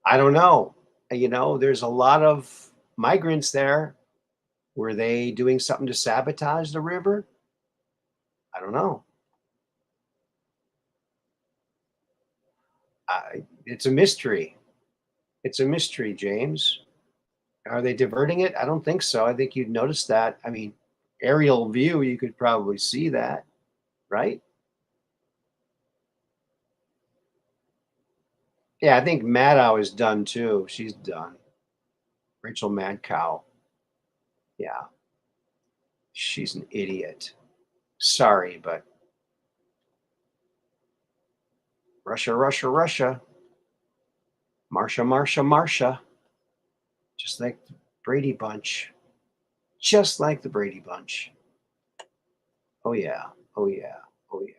I don't know. There's a lot of migrants there. Were they doing something to sabotage the river? I don't know. It's a mystery. It's a mystery, James. Are they diverting it? I don't think so. I think you'd notice that. I mean, aerial view, you could probably see that, right? Yeah, I think Maddow is done too. She's done. Rachel Madcow. Yeah, she's an idiot. Sorry, but Russia, Russia, Russia. Marsha, Marsha, Marsha. Just like the Brady Bunch. Just like the Brady Bunch. Oh, yeah. Oh, yeah. Oh, yeah.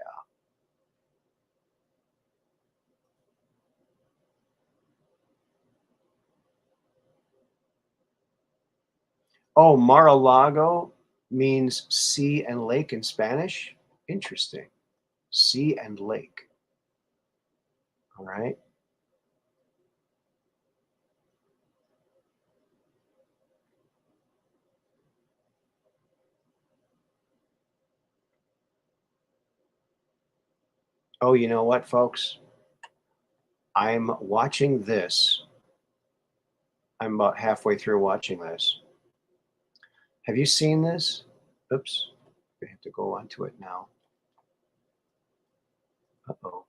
Oh, Mar-a-Lago means sea and lake in Spanish. Interesting. Sea and lake. All right. Oh, you know what, folks? I'm watching this. I'm about halfway through watching this. Have you seen this? Oops. We have to go onto it now. Uh-oh.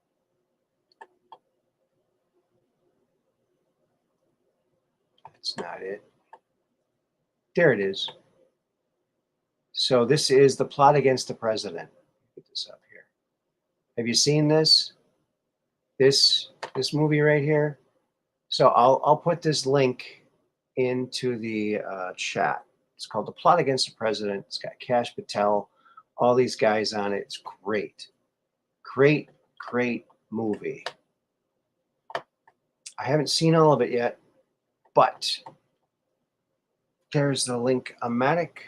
That's not it. There it is. So this is The Plot Against the President. Get this up here. Have you seen this? This movie right here? So I'll put this link into the chat. It's called The Plot Against the President. It's got Kash Patel, all these guys on it. It's great. Great, great movie. I haven't seen all of it yet, but there's the link. Amatic.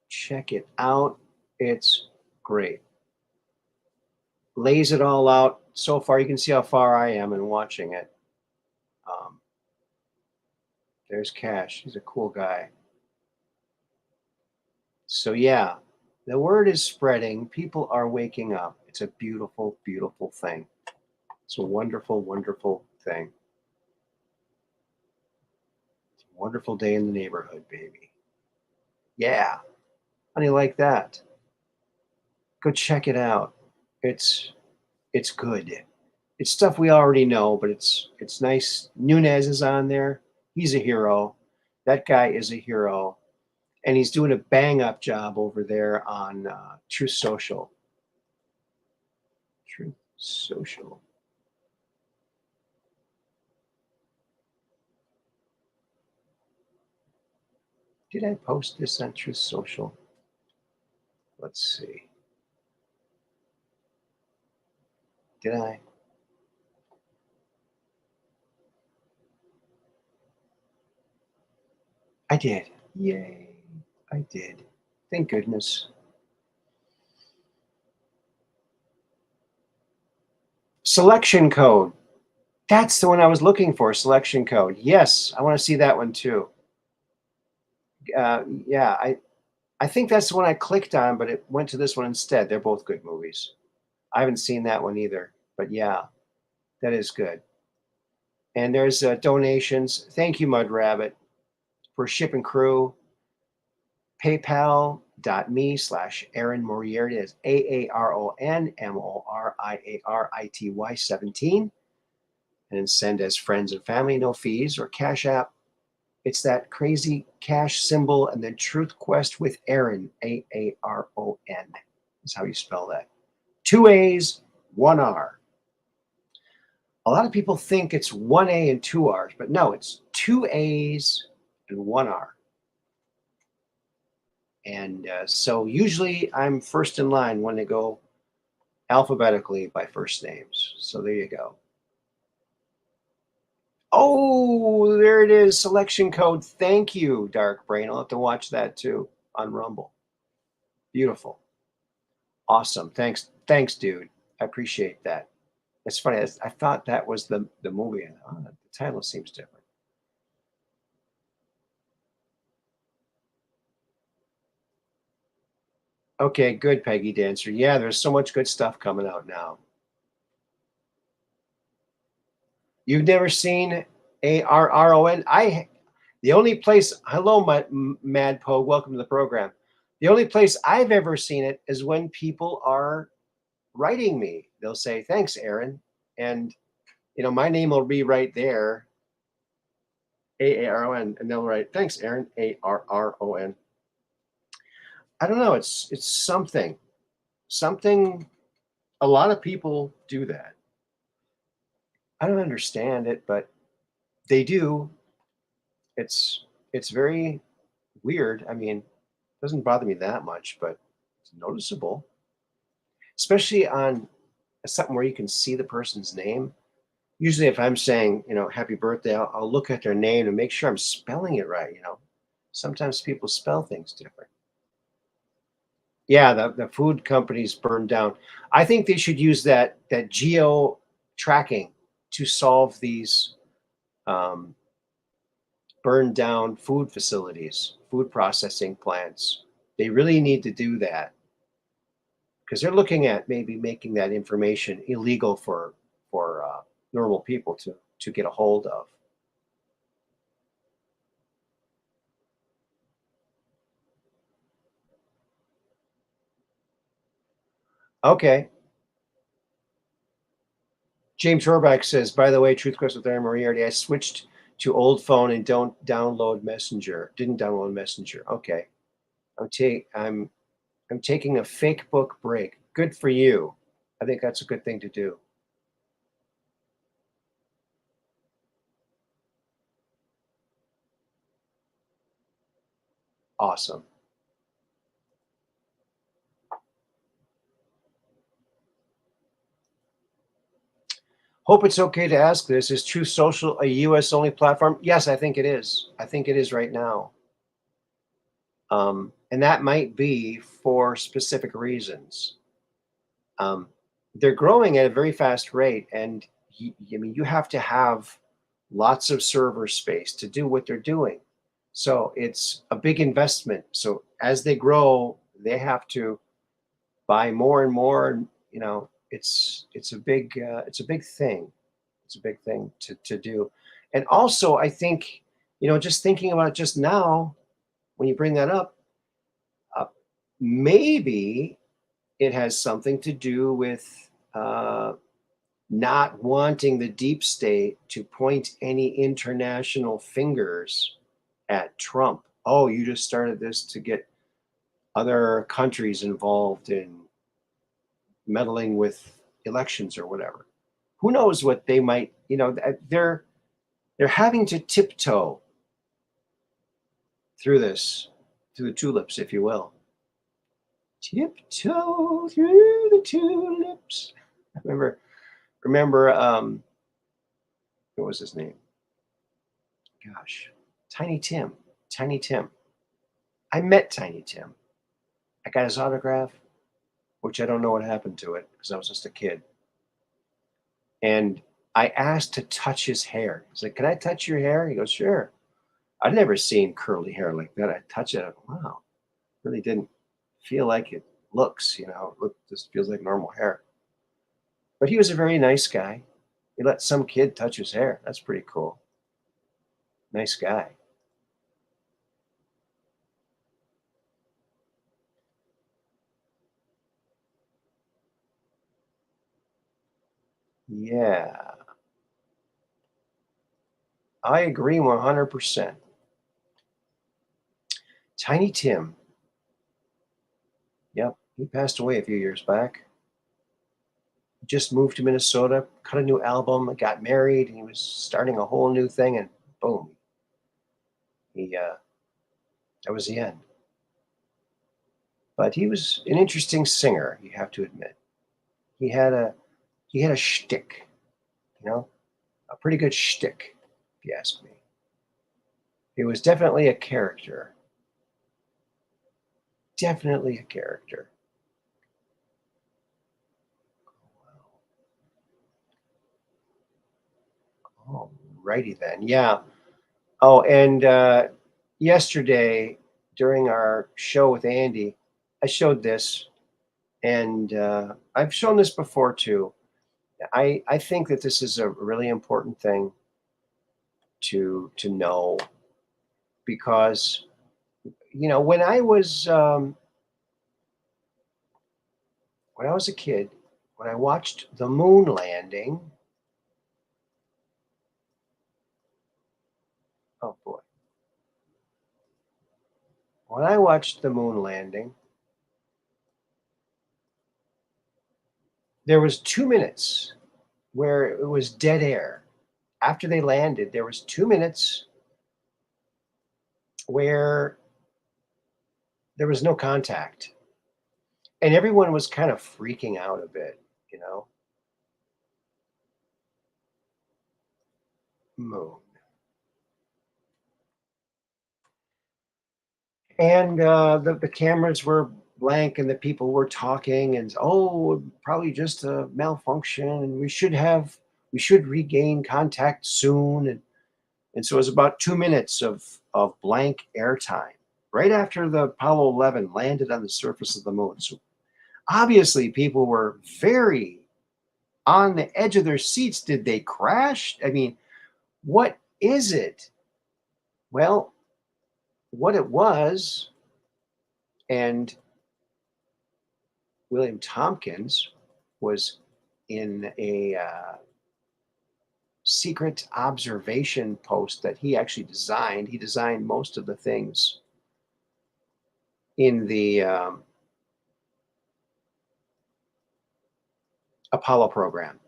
Check it out. It's great. Lays it all out. So far, you can see how far I am in watching it. There's Cash. He's a cool guy. So yeah, the word is spreading. People are waking up. It's a beautiful, beautiful thing. It's a wonderful, wonderful thing. It's a wonderful day in the neighborhood, baby. Yeah. How do you like that? Go check it out. It's good. It's stuff we already know, but it's nice. Nunez is on there. He's a hero. That guy is a hero. And he's doing a bang up job over there on Truth Social. Truth Social. Did I post this on Truth Social? Let's see. Did I? I did. Yay. I did. Thank goodness. Selection code. That's the one I was looking for. Selection code. Yes, I want to see that one too. Yeah, I think that's the one I clicked on, but it went to this one instead. They're both good movies. I haven't seen that one either, but yeah, that is good. And there's donations. Thank you, Mud Rabbit, for ship and crew. PayPal.me/Aaron Moriarity. That's AARON MORIARITY 17. And send as friends and family, no fees, or Cash App. It's that crazy cash symbol and then Truth Quest with Aaron, AARON is how you spell that. 2 A's, 1 R. A lot of people think it's 1 A and 2 R's, but no, it's 2 A's and 1 R. And so usually I'm first in line when they go alphabetically by first names. So there you go. Oh, there it is. Selection code. Thank you, Dark Brain. I'll have to watch that too on Rumble. Beautiful. Awesome. Thanks. Thanks, dude. I appreciate that. It's funny. I thought that was the movie. And the title seems different. Okay, good, Peggy Dancer. Yeah, there's so much good stuff coming out now. You've never seen ARRON? The only place, hello, my Mad Pogue, welcome to the program. The only place I've ever seen it is when people are writing me. They'll say, thanks, Aaron. And my name will be right there, Aaron, and they'll write, thanks, Aaron, Arron. I don't know. It's something. A lot of people do that. I don't understand it, but they do. It's very weird. I mean, it doesn't bother me that much, but it's noticeable, especially on something where you can see the person's name. Usually, if I'm saying, happy birthday, I'll look at their name and make sure I'm spelling it right. Sometimes people spell things different. Yeah, the food companies burned down. I think they should use that geo tracking to solve these um, burned down food facilities, food processing plants. They really need to do that because they're looking at maybe making that information illegal for normal people to get a hold of. Okay. James Horback says, by the way, Truth Quest with Aaron Moriarty, I switched to old phone and don't download Messenger. Didn't download Messenger. Okay. I'm taking a fake book break. Good for you. I think that's a good thing to do. Awesome. Hope it's okay to ask this. Is Truth Social a US only platform? Yes, I think it is. I think it is right now. And that might be for specific reasons. Um, they're growing at a very fast rate, and you have to have lots of server space to do what they're doing. So it's a big investment. So as they grow, they have to buy more and more. It's a big thing. It's a big thing to do. And also, I think, just thinking about it just now, when you bring that up, uh, maybe it has something to do with not wanting the deep state to point any international fingers at Trump. Oh, you just started this to get other countries involved in meddling with elections or whatever. Who knows what they might, they're having to tiptoe through this, through the tulips, if you will. Tiptoe through the tulips. Remember, what was his name? Gosh, Tiny Tim. Tiny Tim. I met Tiny Tim. I got his autograph, which I don't know what happened to it because I was just a kid. And I asked to touch his hair. He's like, "Can I touch your hair?" He goes, "Sure." I'd never seen curly hair like that. I touch it. Wow, really didn't feel like it looks. It just feels like normal hair. But he was a very nice guy. He let some kid touch his hair. That's pretty cool. Nice guy. Yeah, I agree 100%. Tiny Tim. Yep, he passed away a few years back. Just moved to Minnesota, cut a new album, got married, and he was starting a whole new thing, and boom, that was the end. But he was an interesting singer, you have to admit. He had a shtick, a pretty good shtick, if you ask me. He was definitely a character. Definitely a character. All righty then. Yeah. Oh, and yesterday during our show with Andy, I showed this, and I've shown this before too. I think that this is a really important thing to know because when I was a kid, when I watched the moon landing, when I watched the moon landing, there was 2 minutes where it was dead air. After they landed, there was 2 minutes where there was no contact. And everyone was kind of freaking out a bit, you know? Moon. And the cameras were blank and the people were talking and, oh, probably just a malfunction and we should regain contact soon. And so it was about 2 minutes of blank airtime right after the Apollo 11 landed on the surface of the moon. So obviously people were very on the edge of their seats. Did they crash? I mean, what is it? Well, what it was, and William Tompkins was in a secret observation post that he actually designed. He designed most of the things in the Apollo program.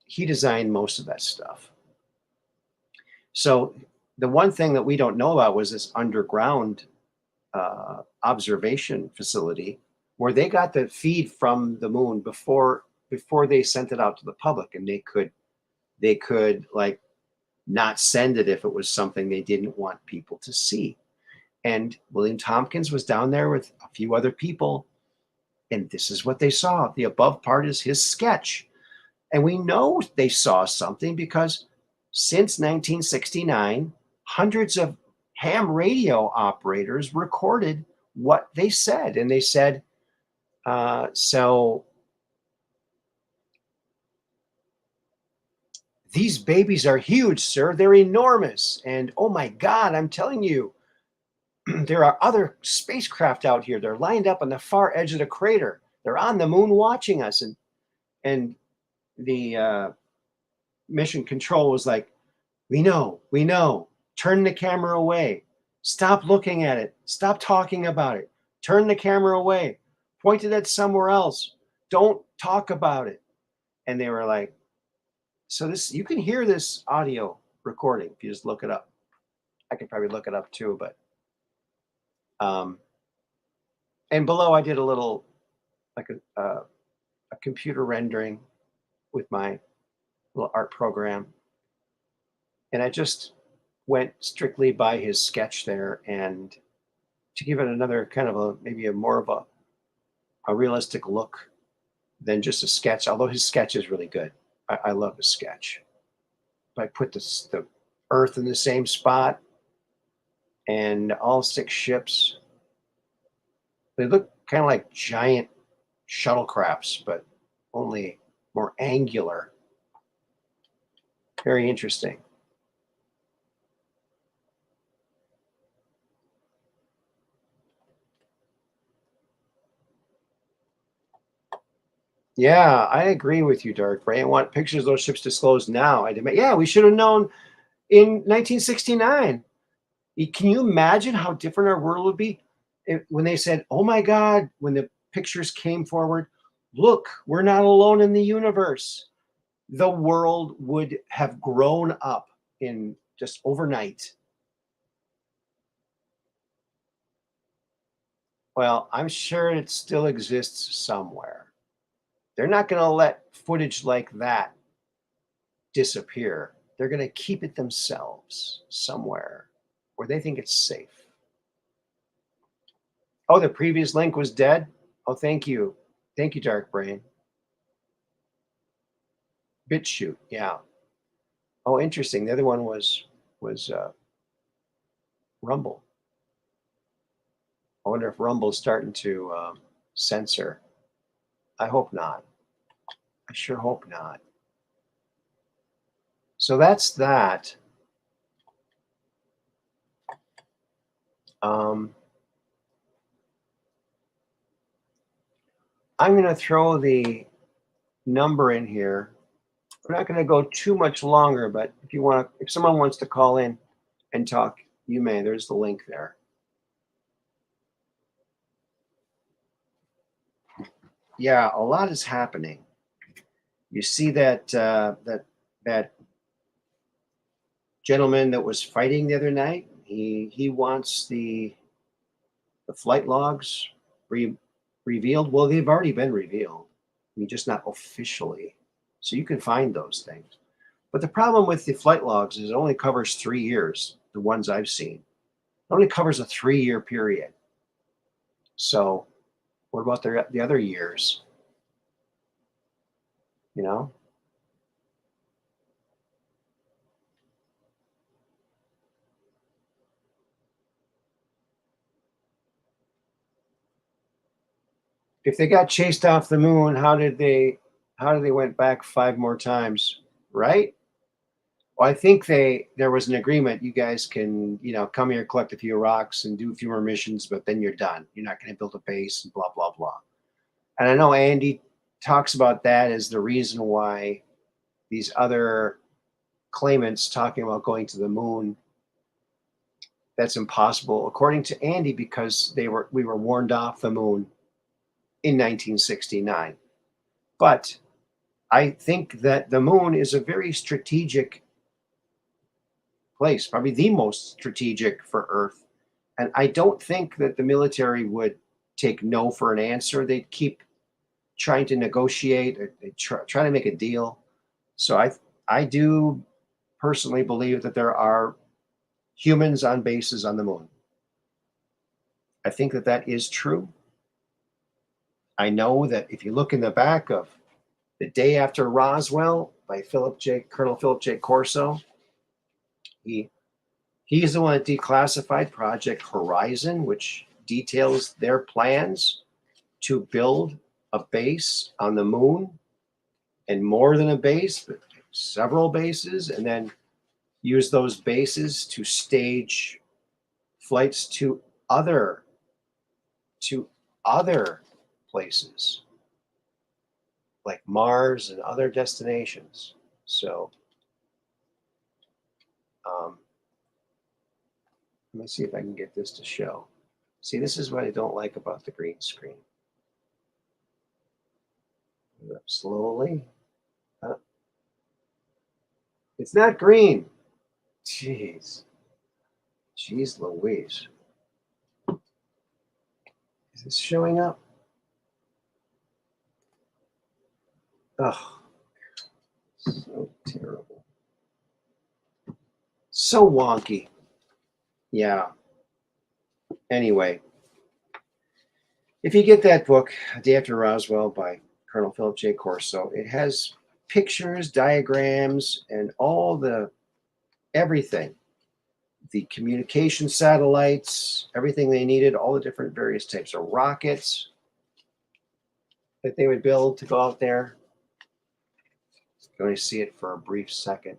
He designed most of that stuff. So the one thing that we don't know about was this underground observation facility where they got the feed from the moon before they sent it out to the public, and they could like not send it if it was something they didn't want people to see. And William Tompkins was down there with a few other people, and this is what they saw. The above part is his sketch. And we know they saw something because since 1969, hundreds of ham radio operators recorded what they said. And they said, so these babies are huge, sir. They're enormous. And oh my God, I'm telling you, there are other spacecraft out here. They're lined up on the far edge of the crater. They're on the moon watching us. And the mission control was like, we know. Turn the camera away. Stop looking at it. Stop talking about it. Turn the camera away. Point it at somewhere else. Don't talk about it. And they were like, so this, you can hear this audio recording if you just look it up. I could probably look it up too, but and below I did a little like a computer rendering with my little art program, and I just went strictly by his sketch there, and to give it another kind of a maybe a more of a realistic look than just a sketch, although his sketch is really good. I love his sketch. But I put the Earth in the same spot and all 6 ships. They look kind of like giant shuttlecrafts, but only more angular. Very interesting. Yeah, I agree with you, Dark Ray. I want pictures of those ships disclosed now. Yeah, we should have known in 1969. Can you imagine how different our world would be when they said, oh my God, when the pictures came forward, look, we're not alone in the universe. The world would have grown up in just overnight. Well, I'm sure it still exists somewhere. They're not going to let footage like that disappear. They're going to keep it themselves somewhere where they think it's safe. Oh, the previous link was dead? Oh, thank you. Thank you, Dark Brain. BitChute, yeah. Oh, interesting. The other one was Rumble. I wonder if Rumble's starting to censor. I hope not. I sure hope not. So that's that. I'm going to throw the number in here. We're not going to go too much longer, but if someone wants to call in and talk, you may. There's the link there. yeah, a lot is happening. You see that gentleman that was fighting the other night. He wants the flight logs revealed. Well, they've already been revealed. I mean, just not officially. So you can find those things. But the problem with the flight logs is it only covers 3 years. The ones I've seen, it only covers a 3-year period. So what about the other years? You know, if they got chased off the moon, how did they went back 5 more times, right? Well, I think there was an agreement. You guys can, come here, collect a few rocks, and do a few more missions, but then you're done. You're not going to build a base and blah blah blah. And I know Andy talks about that as the reason why these other claimants talking about going to the moon, that's impossible, according to Andy, because we were warned off the moon in 1969. But I think that the moon is a very strategic place, probably the most strategic for Earth. And I don't think that the military would take no for an answer. They'd keep trying to negotiate, or they try to make a deal. So I do personally believe that there are humans on bases on the moon. I think that is true. I know that if you look in the back of The Day After Roswell by Colonel Philip J. Corso, he's the one that declassified Project Horizon, which details their plans to build a base on the moon, and more than a base, but several bases, and then use those bases to stage flights to other places like Mars and other destinations. So let me see if I can get this to show. See, this is what I don't like about the green screen. Move up slowly. It's not green. Jeez Louise. Is this showing up? Oh, so terrible. So wonky. Yeah. Anyway, if you get that book, A Day After Roswell by Colonel Philip J. Corso, it has pictures, diagrams, and everything. The communication satellites, everything they needed, all the different various types of rockets that they would build to go out there. You only see it for a brief second.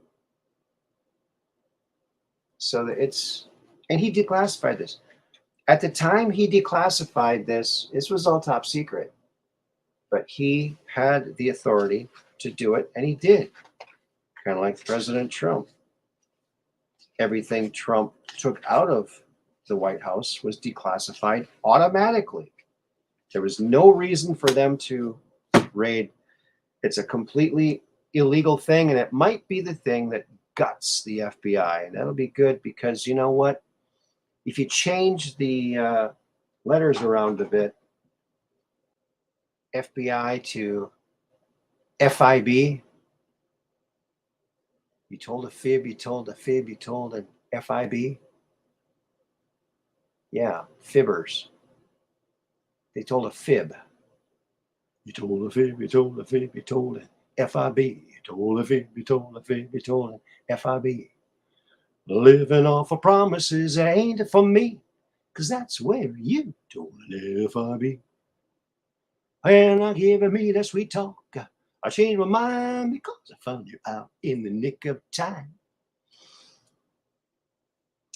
So and he declassified this. At the time he declassified this was all top secret. But he had the authority to do it, and he did. Kind of like President Trump. Everything Trump took out of the White House was declassified automatically. There was no reason for them to raid. It's a completely illegal thing, and it might be the thing that guts the FBI. And that'll be good, because you know what? If you change the letters around a bit, FBI to FIB, you told a fib, you told a fib, you told an FIB. Yeah, fibbers. They told a fib. You told a fib, you told a fib, you told an FIB. You told a fib, you told a fib, you told an FIB. Living off of promises ain't for me, 'cause that's where you told an FIB. And not giving me that sweet talk, I changed my mind because I found you out in the nick of time.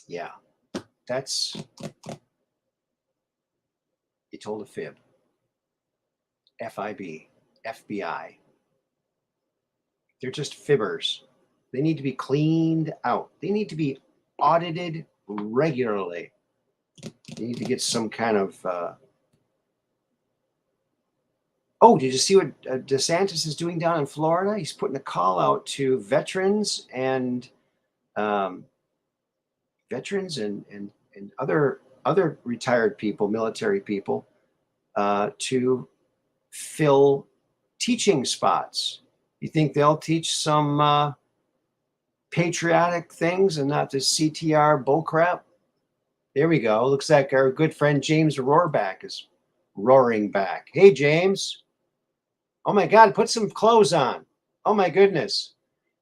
Yeah, that's, you told a fib. FIB, FBI. They're just fibbers. They need to be cleaned out. They need to be audited regularly. They need to get some kind of Oh, did you see what DeSantis is doing down in Florida? He's putting a call out to veterans and um, and other retired people, military people, to fill teaching spots. You think they'll teach some patriotic things and not this CTR bullcrap? There we go. Looks like our good friend James Roarback is roaring back. Hey, James. Oh my God, put some clothes on. Oh my goodness.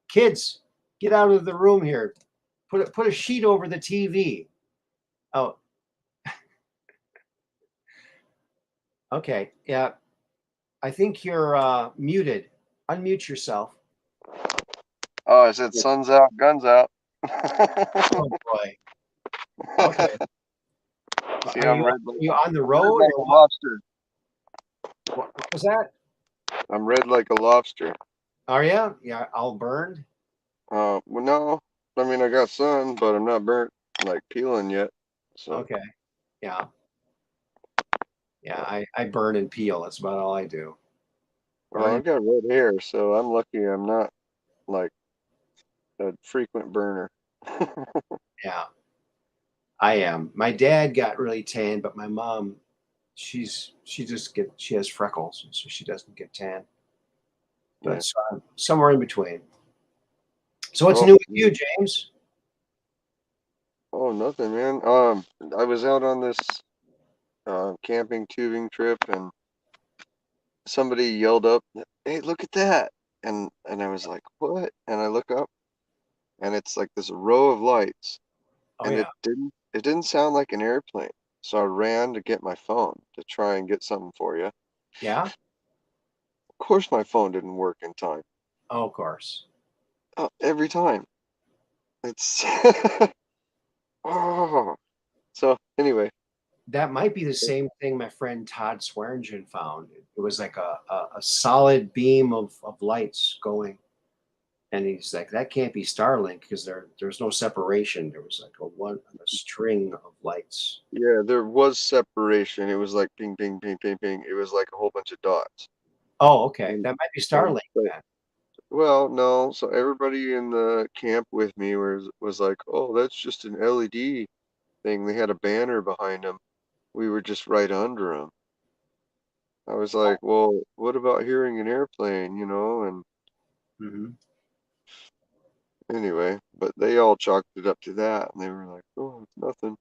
Kids, get out of the room here. Put a sheet over the TV. Oh, okay. Yeah. I think you're muted. Unmute yourself. Oh, I said sun's out, guns out. Oh boy. Okay. See, Are I'm you, red are like, you on the I'm red road like or a what? lobster. What was that? I'm red like a lobster. Are you? Yeah, all burned. Well, no, I mean I got sun, but I'm not burnt, like peeling yet. So, Okay. Yeah. Yeah. I burn and peel. That's about all I do. well, Well, I've got red hair, so I'm lucky I'm not like a frequent burner. yeah, I am. My dad got really tan, but my mom, she has freckles, so she doesn't get tan. Yeah. But so I'm somewhere in between. So what's Oh, new with you, James? oh, nothing, man. I was out on this camping tubing trip, and somebody yelled up, "Hey, look at that!" And I was like, "What?" And I look up, and it's like this row of lights, Oh and yeah, it didn't sound like an airplane. So I ran to get my phone to try and get something for you. Of yeah. course, my phone didn't work in time. Oh, of course. Every time. It's oh. So anyway, That might be the same thing my friend Todd Swearingen found. It was like a solid beam of lights going. And he's like, that can't be Starlink because there's no separation. There was like a string of lights. yeah, there was separation. It was like ping, ping, ping, ping, ping. It was like a whole bunch of dots. Oh, okay. And That might be and Starlink so then. well, no. So everybody in the camp with me was like, "Oh, that's just an LED thing." They had a banner behind them. We were just right under them. I was like, "Well, what about hearing an airplane?" And Hmm. anyway, but they all chalked it up to that, and they were like, "Oh, it's nothing."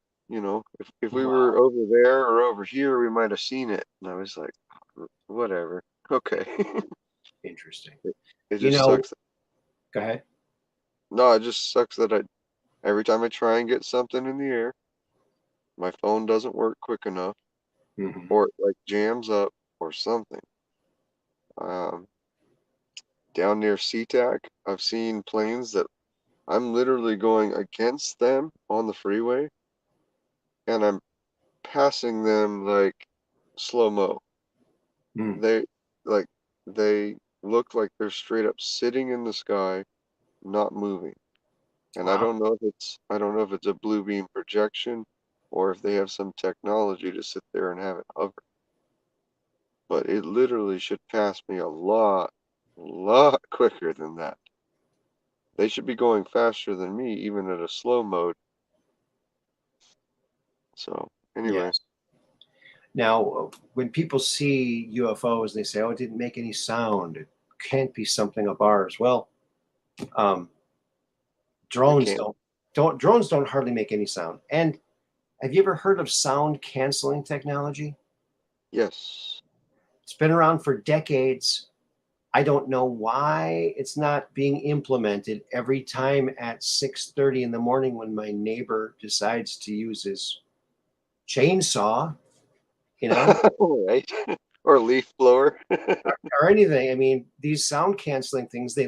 If we were Wow. over there or over here, we might have seen it. And I was like, "Whatever, okay." Interesting. It, it You just know, sucks. go ahead. No, it just sucks that every time I try and get something in the air, my phone doesn't work quick enough, Hmm. or it like jams up or something. Um, Down near SeaTac, I've seen planes that I'm literally going against them on the freeway, and I'm passing them like slow-mo. Mm. They like they look like they're straight up sitting in the sky, not moving. And Wow. I don't know if it's a blue beam projection or if they have some technology to sit there and have it hover. But it literally should pass me a lot quicker than that. They should be going faster than me, even at a slow mode. So anyway, Yes. Now, when people see UFOs, they say, "Oh, it didn't make any sound. It can't be something of ours." Well, um, it drones can't. drones don't hardly make any sound. And have you ever heard of sound canceling technology? Yes. It's been around for decades. I don't know why it's not being implemented every time at 6:30 in the morning when my neighbor decides to use his chainsaw, you know, Right. Or leaf blower. or anything. I mean, these sound canceling things, they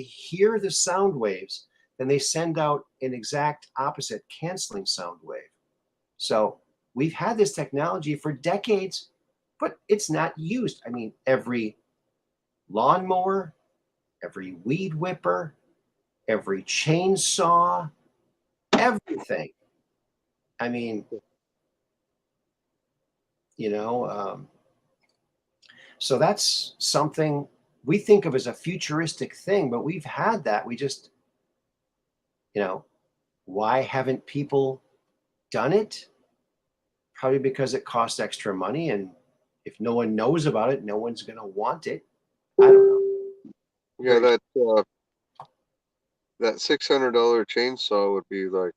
hear the sound waves, then they send out an exact opposite canceling sound wave. So we've had this technology for decades, but it's not used. I mean, every lawnmower, every weed whipper, every chainsaw, everything. I mean, you know, So that's something we think of as a futuristic thing, but we've had that. We just, you know, why haven't people done it? Probably because it costs extra money. And if no one knows about it, no one's going to want it. I don't know. Yeah, Very, that $600 chainsaw would be like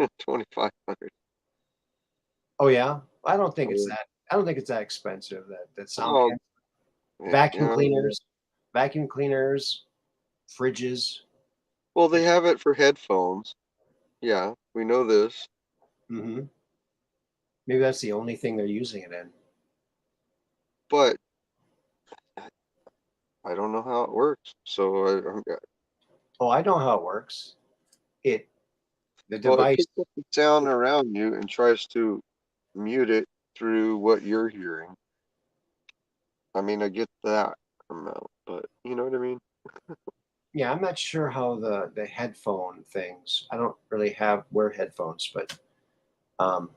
2,500. oh, yeah. I don't think it's Oh, that. I don't think it's that expensive. That sound oh, can yeah, vacuum yeah. cleaners, vacuum cleaners, fridges. Well, they have it for headphones. Yeah, we know this. Hmm. Maybe that's the only thing they're using it in. But I don't know how it works. So, Oh, I know how it works. It the well, it device. picks up the sound around you and tries to mute it through what you're hearing. I mean, I get that amount, but you know what I mean? Yeah, I'm not sure how the headphone things. I don't really wear headphones, but um,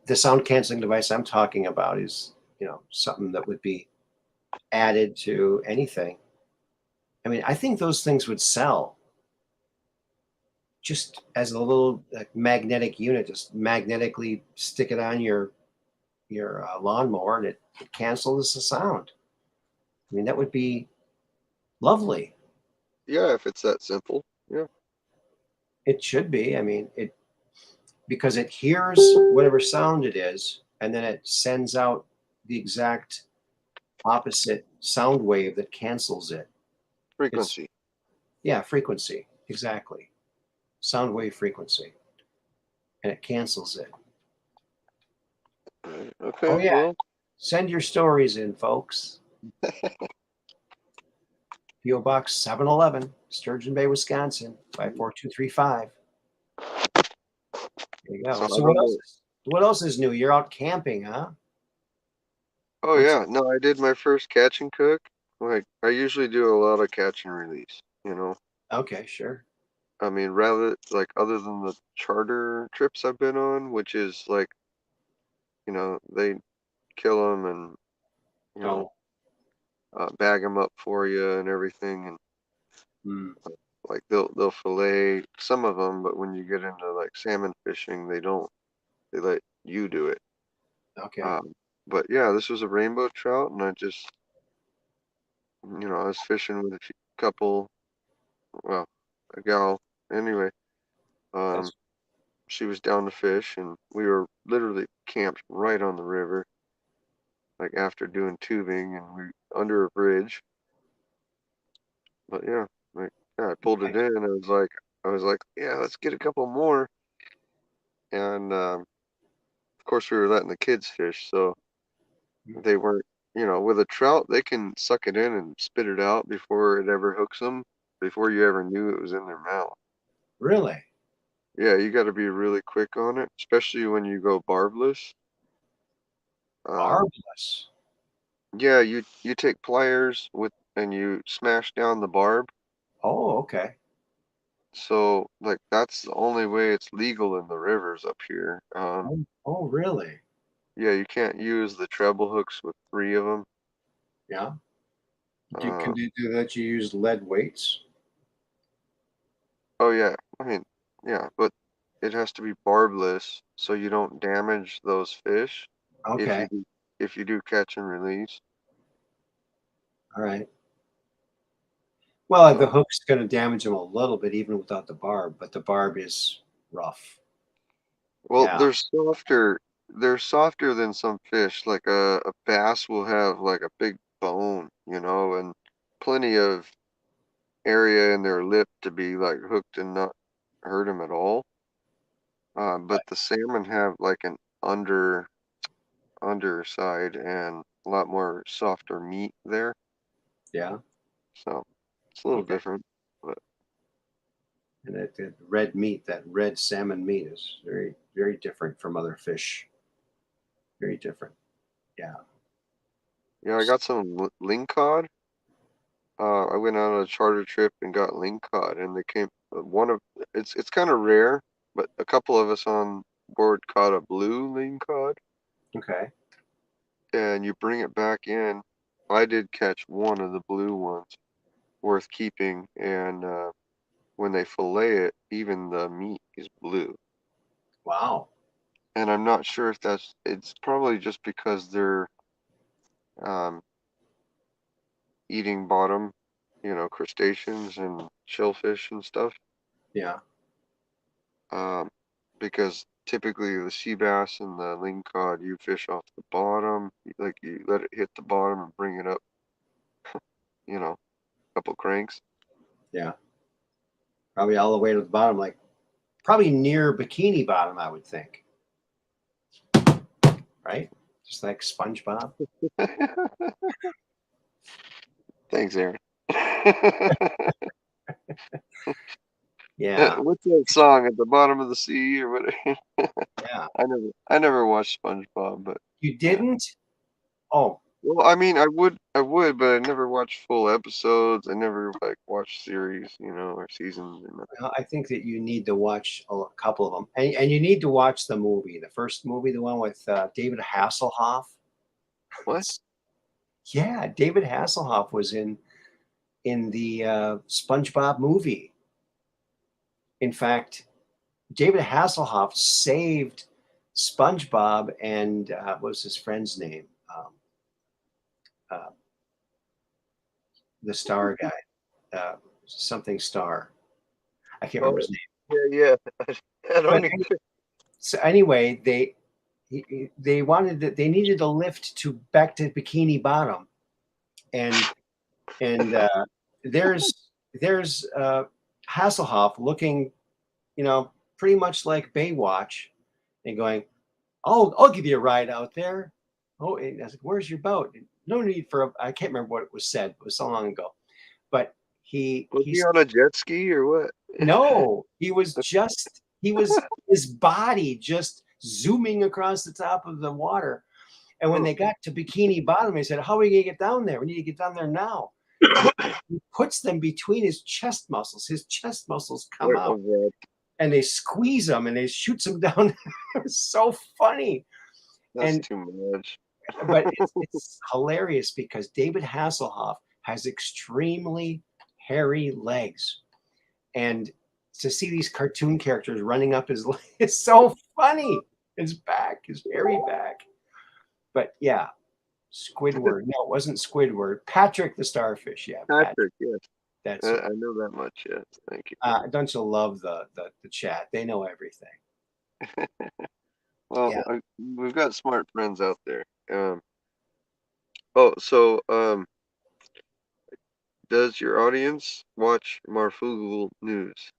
the sound canceling device I'm talking about is, something that would be added to anything. I mean, I think those things would sell just as a little like, magnetic unit. Just magnetically stick it on your lawnmower, and it cancels the sound. I mean, that would be lovely. Yeah, if it's that simple. Yeah. It should be. I mean, it because it hears whatever sound it is, and then it sends out the exact opposite sound wave that cancels it. It's Frequency. yeah, frequency. Exactly. Sound wave frequency. And it cancels it. Right. Oh Okay, yeah. well, Send your stories in, folks. PO Box 711, Sturgeon Bay, Wisconsin, 54235. There you go. so I So don't know. what else is new? You're out camping, huh? Oh What's yeah, no, I did my first catch and cook. Like I usually do a lot of catch and release, you know. okay, sure. I mean, rather like other than the charter trips I've been on, which is like, they kill them and, you know, Oh. bag them up for you and everything, and Hmm. like they'll fillet some of them, but when you get into like salmon fishing, they don't. They let you do it. Okay. Um, but yeah, this was a rainbow trout, and I was fishing with a couple, well, a gal. Anyway, um, That's she was down to fish, and we were literally camped right on the river, like after doing tubing, and we under a bridge. But yeah, like yeah, I pulled it okay. in. I was like, yeah, let's get a couple more. And of course, we were letting the kids fish, so they weren't. With a trout, they can suck it in and spit it out before it ever hooks them, before you ever knew it was in their mouth. Really? Yeah, you got to be really quick on it, especially when you go barbless. Um, Barbless. yeah, you take pliers and you smash down the barb. Oh, okay. So like that's the only way it's legal in the rivers up here. Oh, really? Yeah, you can't use the treble hooks with three of them. Yeah. Uh, Can you do that? You use lead weights? oh yeah, I mean, yeah, but it has to be barbless so you don't damage those fish if Okay. you do catch and release. All right. Well, the So, hook's going to damage them a little bit, even without the barb, but the barb is rough. well, Yeah. they're softer than some fish. Like a bass will have like a big bone, and plenty of area in their lip to be like hooked and not hurt them at all. But the salmon have like an underside and a lot more softer meat there, Yeah. so it's a little Okay. different. But And that red meat, that red salmon meat, is very, very different from other fish. Very different. Yeah. yeah, I got some lingcod. I went on a charter trip and got lingcod, and they came. One of it's kind of rare, but a couple of us on board caught a blue lingcod. Okay. and you bring it back in. I did catch one of the blue ones worth keeping, and when they fillet it, even the meat is blue. Wow. And I'm not sure if it's probably just because they're um, eating bottom, crustaceans and shellfish and stuff. Yeah. Um, because typically the sea bass and the lingcod, you fish off the bottom, like you let it hit the bottom and bring it up, a couple cranks. Yeah. Probably all the way to the bottom, like probably near Bikini Bottom, I would think. Right? Just like SpongeBob. Thanks, Aaron. Yeah. What's that song at the bottom of the sea or whatever? Yeah. I never watched SpongeBob, but You yeah. didn't? Oh, Well, I mean, I would, but I never watched full episodes. I never like watched series, or seasons. well, I think that you need to watch a couple of them. And you need to watch the movie. The first movie, the one with David Hasselhoff. What? Yeah, David Hasselhoff was in the SpongeBob movie. In fact, David Hasselhoff saved SpongeBob and what was his friend's name? Uh, the star guy, something Star. I can't remember Oh, his name. yeah, yeah. I don't But even. so anyway, they wanted they needed a lift to back to Bikini Bottom, and and there's Hasselhoff looking, pretty much like Baywatch, and going, I'll give you a ride out there. Oh, and I was like, where's your boat? No need for I can't remember what it was said. It was so long ago, but Was he he's on a jet ski or what? no, he was his body just zooming across the top of the water. And when they got to Bikini Bottom, he said, how are we going to get down there? We need to get down there now. And he puts them between his chest muscles. His chest muscles come out and they squeeze them and they shoots them down. It was so funny. That's And too much. but it's hilarious because David Hasselhoff has extremely hairy legs. And to see these cartoon characters running up his leg is so funny. His back, his hairy back. But yeah, Squidward. No, it wasn't Squidward. Patrick the Starfish. Yeah, Patrick, yes. that's it. I know that much, yes. Thank you. Don't you love the chat? They know everything. Well, Yeah. we've got smart friends out there. So does your audience watch Marfugal News?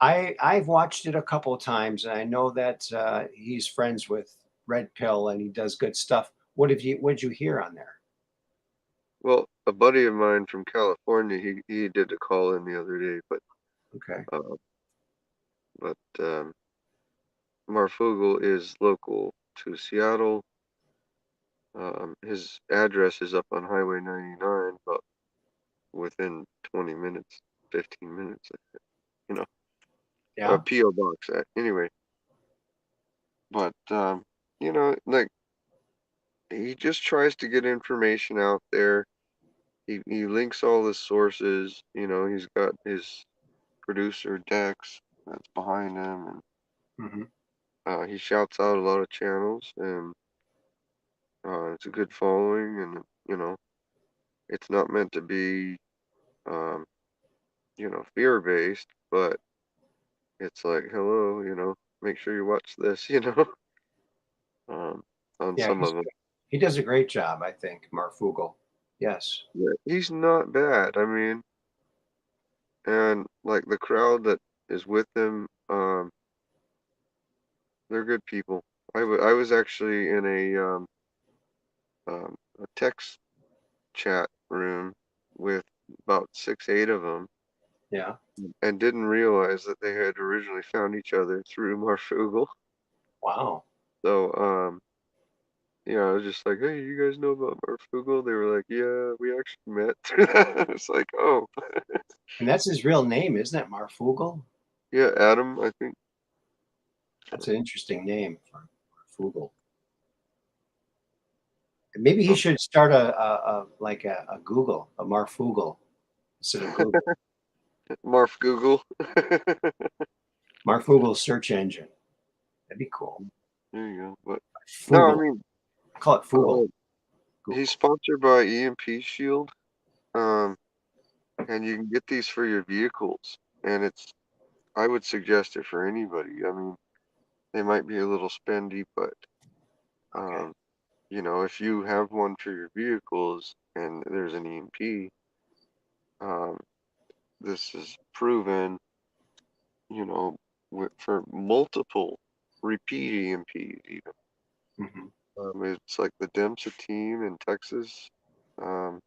I've watched it a couple of times, and I know that he's friends with Red Pill, and he does good stuff. What did you hear on there? Well, a buddy of mine from California, he did a call in the other day, but Okay. uh, but Marfugal is local to Seattle. His address is up on Highway 99, but within 20 minutes, 15 minutes, Yeah. P.O. box. Anyway, but like he just tries to get information out there. He links all the sources. He's got his producer Dex that's behind him, Hmm. and he shouts out a lot of channels, and it's a good following, and it's not meant to be um, fear based, but it's like, hello, make sure you watch this, um, on Yeah. some of them. He does a great job, I think, Marfugal. Yes. Yeah, he's not bad. I mean, and like the crowd that is with him, they're good people. I was actually in a text chat room with about 6, 8 of them, Yeah. and didn't realize that they had originally found each other through Marfugal. Wow. So, I was just like, hey, you guys know about Marfugal? They were like, yeah, we actually met through that. It's like, oh, And that's his real name, isn't it? Marfugal? yeah, Adam, I think. That's an interesting name for Marfugal. Maybe he should start a Google, a Marfoogle instead of Google. Marf Google. Marfoogle search engine. That'd be cool. There you go. But no, I Foogle. mean, Call it Foogle. he's sponsored by EMP Shield. Um, and you can get these for your vehicles, and I would suggest it for anybody. I mean, they might be a little spendy, but Okay. you know, if you have one for your vehicles and there's an EMP, um, this is proven, you know, for multiple repeat EMPs even. Hmm. It's like the Dempsey team in Texas. Um,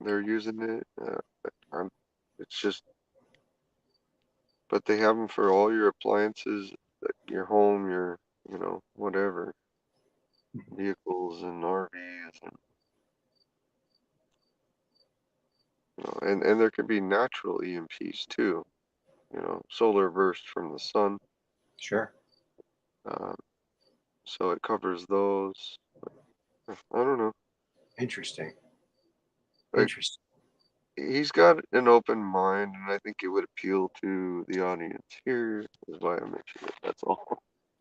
they're using it. I'm, it's just, but they have them for all your appliances, your home, your, you know, whatever, vehicles and RVs, and you know, and there can be natural EMPs too. You know, solar burst from the sun. Sure. Um, so it covers those. I don't know. Interesting. Like, Interesting. he's got an open mind, and I think it would appeal to the audience. Here is why I mentioned it. That's all.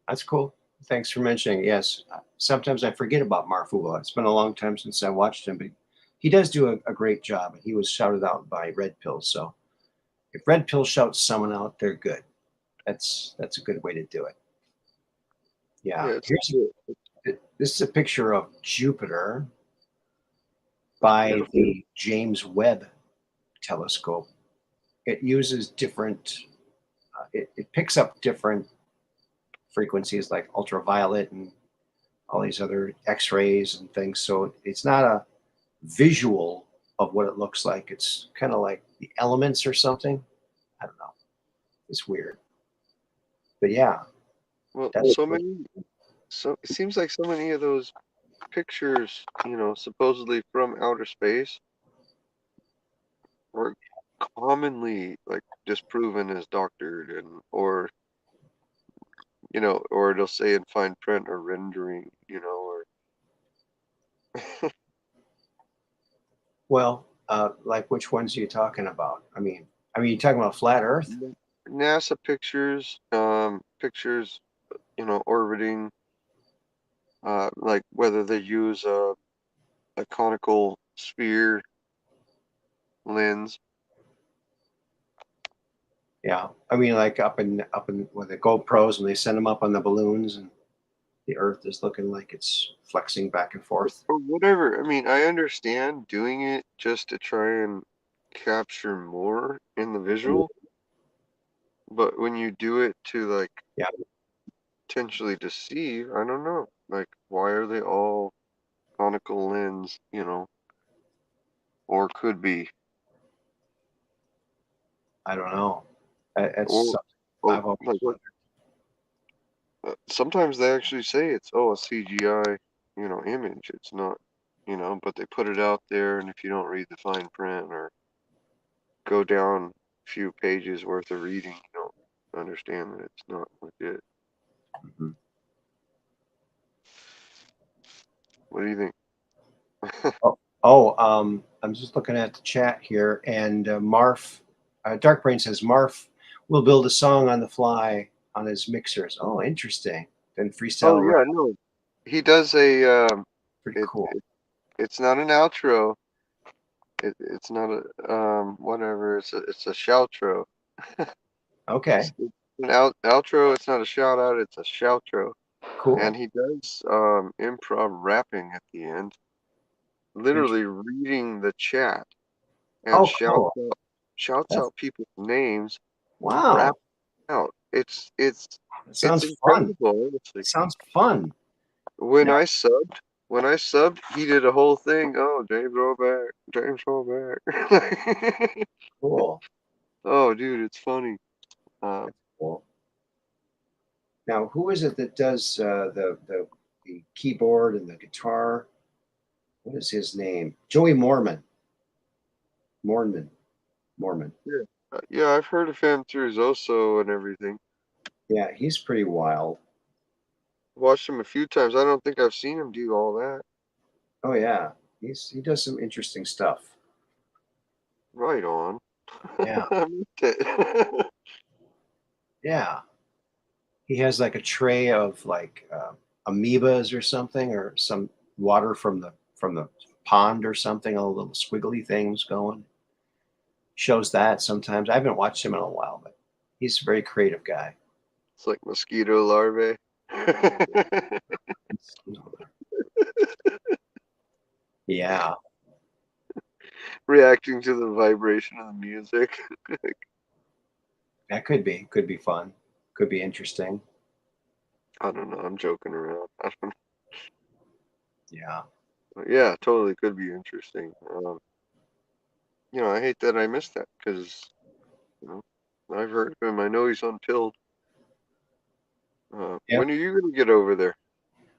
That's cool. Thanks for mentioning. Yes. Sometimes I forget about Marfoogle. It's been a long time since I watched him, but he does do a great job. He was shouted out by Red Pill. So if Red Pill shouts someone out, they're good. That's a good way to do it. Yeah. Yeah, This is a picture of Jupiter it's by beautiful. the James Webb telescope. It uses different. It picks up different frequencies like ultraviolet and all these other X-rays and things. So it's not a visual of what it looks like. It's kind of like the elements or something. I don't know. It's weird, but yeah, Well, that's so it seems like so many of those pictures, you know, supposedly from outer space, were commonly like disproven as doctored, and or you know, or it'll say in fine print or rendering, you know, or well. Like which ones are you talking about? You're talking about flat Earth? NASA pictures, pictures, you know, orbiting, like whether they use a conical sphere lens. Yeah, like up in with the GoPros when they send them up on the balloons and the Earth is looking like it's flexing back and forth. Or whatever. I mean, I understand doing it just to try and capture more in the visual, but when you do it to like Yeah, potentially deceive, I don't know. Like, why are they all conical lens, you know, or could be, I don't know. That's or, something or I've always like, wondered. sometimes they actually say it's, oh, a CGI, you know, image. It's not, you know, but they put it out there, and if you don't read the fine print or go down a few pages worth of reading, you don't understand that it's not legit. Mhm. What do you think? I'm just looking at the chat here, and Marf, Dark Brain says Marf will build a song on the fly on his mixers. Oh, interesting. Then Oh freestyle rap. yeah, no, he does a Pretty it, cool. it it's not an outro. It's not a whatever. It's a shoutro. Okay, It's an outro. It's not a shout out. It's a shoutro. And cool. he does improv rapping at the end, literally reading the chat and Oh, cool. shouts That's out people's names, rap wow. out. That It's sounds fun. incredible, honestly. That sounds fun. When Now, I subbed, when I subbed, he did a whole thing. Oh, James Rollback, James Rollback. cool. Oh, dude, it's funny. That's cool. Now, who is it that does the keyboard and the guitar? What is his name? Joey Mormon. Mormon. Mormon. Yeah, yeah, I've heard of him through Zoso and everything. Yeah, he's pretty wild. Watched him a few times. I don't think I've seen him do all that. Oh yeah, he does some interesting stuff. Right on. Yeah, I missed it. yeah. He has like a tray of like amoebas or something, or some water from the pond or something. All the little squiggly things going. Shows that sometimes. I haven't watched him in a while, but he's a very creative guy. It's like mosquito larvae. Yeah, Reacting to the vibration of the music. that could be fun, could be interesting. I don't know. I'm joking around. I don't Yeah, know. Yeah, totally could be interesting. I hate that I missed that because, you know, I've heard of him. I know he's unpilled. yeah. When are you gonna get over there?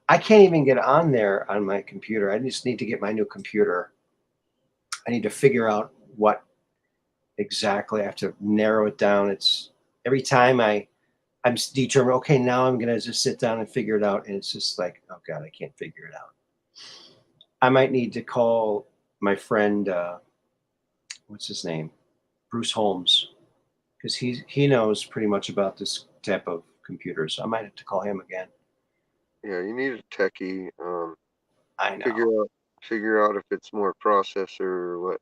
I can't even get on there on my computer. I just need to get my new computer. I need to figure out what exactly. I have to narrow it down. It's every time I'm determined. Okay, now I'm gonna just sit down and figure it out, and it's just like, oh god, I can't figure it out. I might need to call my friend. What's his name? Bruce Holmes, because he knows pretty much about this type of computers. I might have to call him again. Yeah, you need a techie. I Figure know. out figure out if it's more processor or what.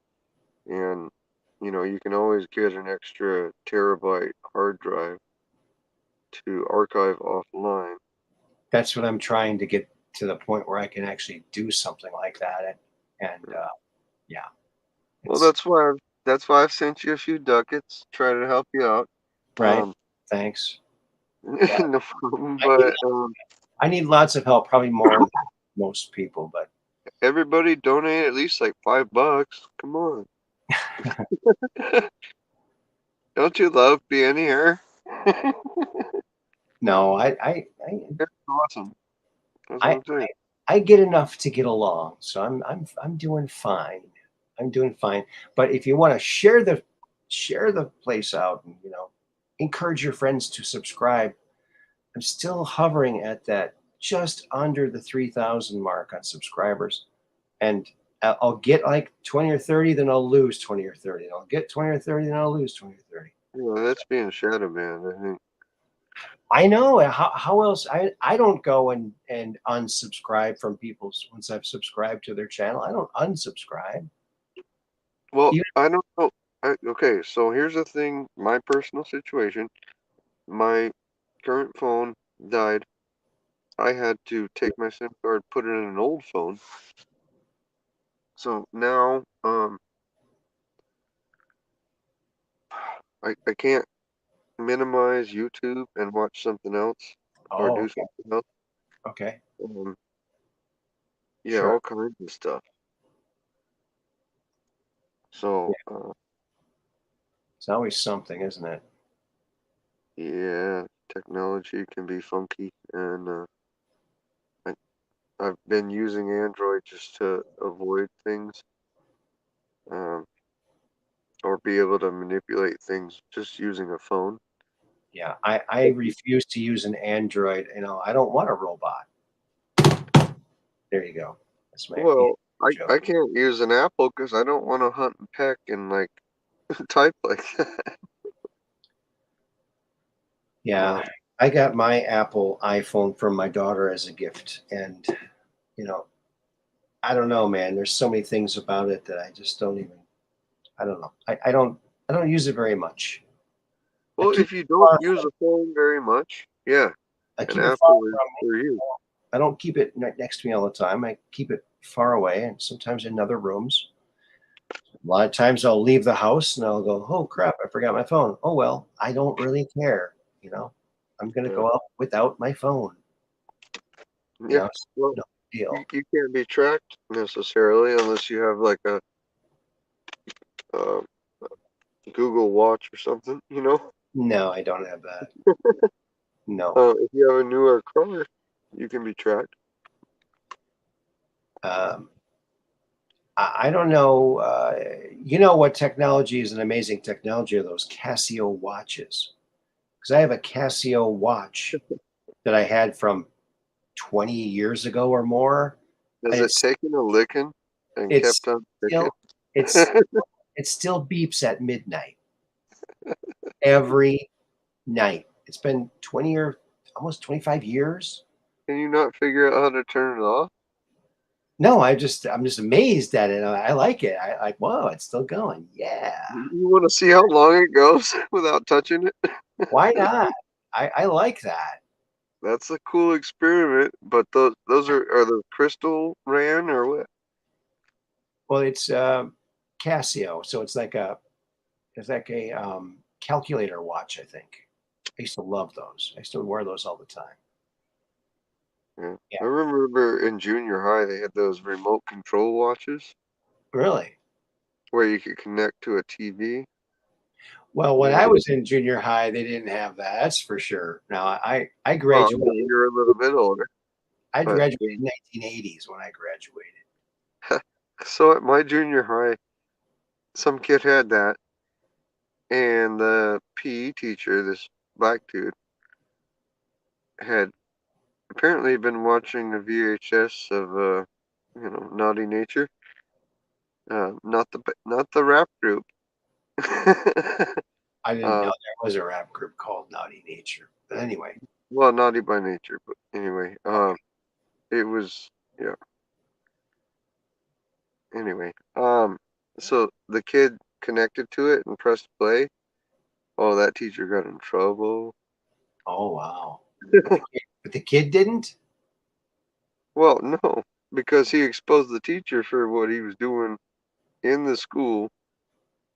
And you can always get an extra terabyte hard drive to archive offline. That's what I'm trying to get to the point where I can actually do something like that. And yeah, Well, it's that's why I've sent you a few ducats, try to help you out. right. Um, Thanks. Yeah, no problem, I need but I need lots of help, probably more than most people, but everybody donate at least like $5. Come on. Don't you love being here? no, It's awesome. That's what I I'm saying. I get enough to get along, so I'm doing fine. I'm doing fine. But if you want to share the place out, and encourage your friends to subscribe. I'm still hovering at that just under the 3,000 mark on subscribers, and I'll get like 20 or 30, then I'll lose 20 or 30, and I'll get 20 or 30, then I'll lose 20 or 30. That's being shadow banned, I think. I know. How else? I don't go and unsubscribe from people once I've subscribed to their channel. I don't unsubscribe. Well, Even, I don't know. Okay, so here's the thing, my personal situation. My current phone died. I had to take my SIM card, put it in an old phone. So now I can't minimize YouTube and watch something else or oh, do something else. okay. Um, yeah, Sure. all kinds of stuff. So, Yeah. It's always something, isn't it? yeah, technology can be funky, and I, I've been using Android just to avoid things, um, or be able to manipulate things just using a phone. Yeah. I refuse to use an Android. I don't want a robot. There you go. That's my Well, joke. I can't use an Apple because I don't want to hunt and peck and like type like that. Yeah. Um, I got my Apple iPhone from my daughter as a gift, and you know, I don't know, man. There's so many things about it that I just don't even. I don't know. I don't use it very much. I well, keep if it you don't far. use a phone very much, yeah, I an keep it far Apple is from me. for you. I don't keep it next to me all the time. I keep it far away, and sometimes in other rooms. A lot of times I'll leave the house and I'll go, "Oh crap, I forgot my phone." Oh well, I don't really care. You know, I'm gonna Yeah, go out without my phone. yeah. It's Well, no you, deal. you can't be tracked necessarily unless you have like a uh, Google Watch or something. No, I don't have that. No. If you have a newer car, you can be tracked. Um, I don't know. You know what technology is an amazing technology are those Casio watches. Because I have a Casio watch that I had from 20 years ago or more. Has And it taken a licking and it's kept on ticking? still it's it still beeps at midnight every night. It's been 20 or almost 25 years. Can you not figure out how to turn it off? No, I'm just amazed at it. I like it. I like, whoa, it's still going. Yeah. You want to see how long it goes without touching it? Why not? I like that. That's a cool experiment, but those are the crystal ran or what? Well, it's Casio, so it's like a calculator watch, I think. I used to love those. I used to wear those all the time. Yeah. Yeah. I remember in junior high they had those remote control watches Really? where you could connect to a TV. Well, when Yeah. I was in junior high, they didn't have that. That's for sure. Now, I Well, graduated. you're a little bit older, I but graduated in 1980s when I graduated. so at my junior high, some kid had that, and the PE teacher, this black dude, had apparently been watching a VHS of Naughty Nature, not the rap group. I didn't know uh, there was a rap group called Naughty Nature. But anyway, well, Naughty by Nature, but anyway, it was yeah. Anyway, so the kid connected to it and pressed play. Oh, that teacher got in trouble. oh wow. But the kid didn't? Well, no, because he exposed the teacher for what he was doing in the school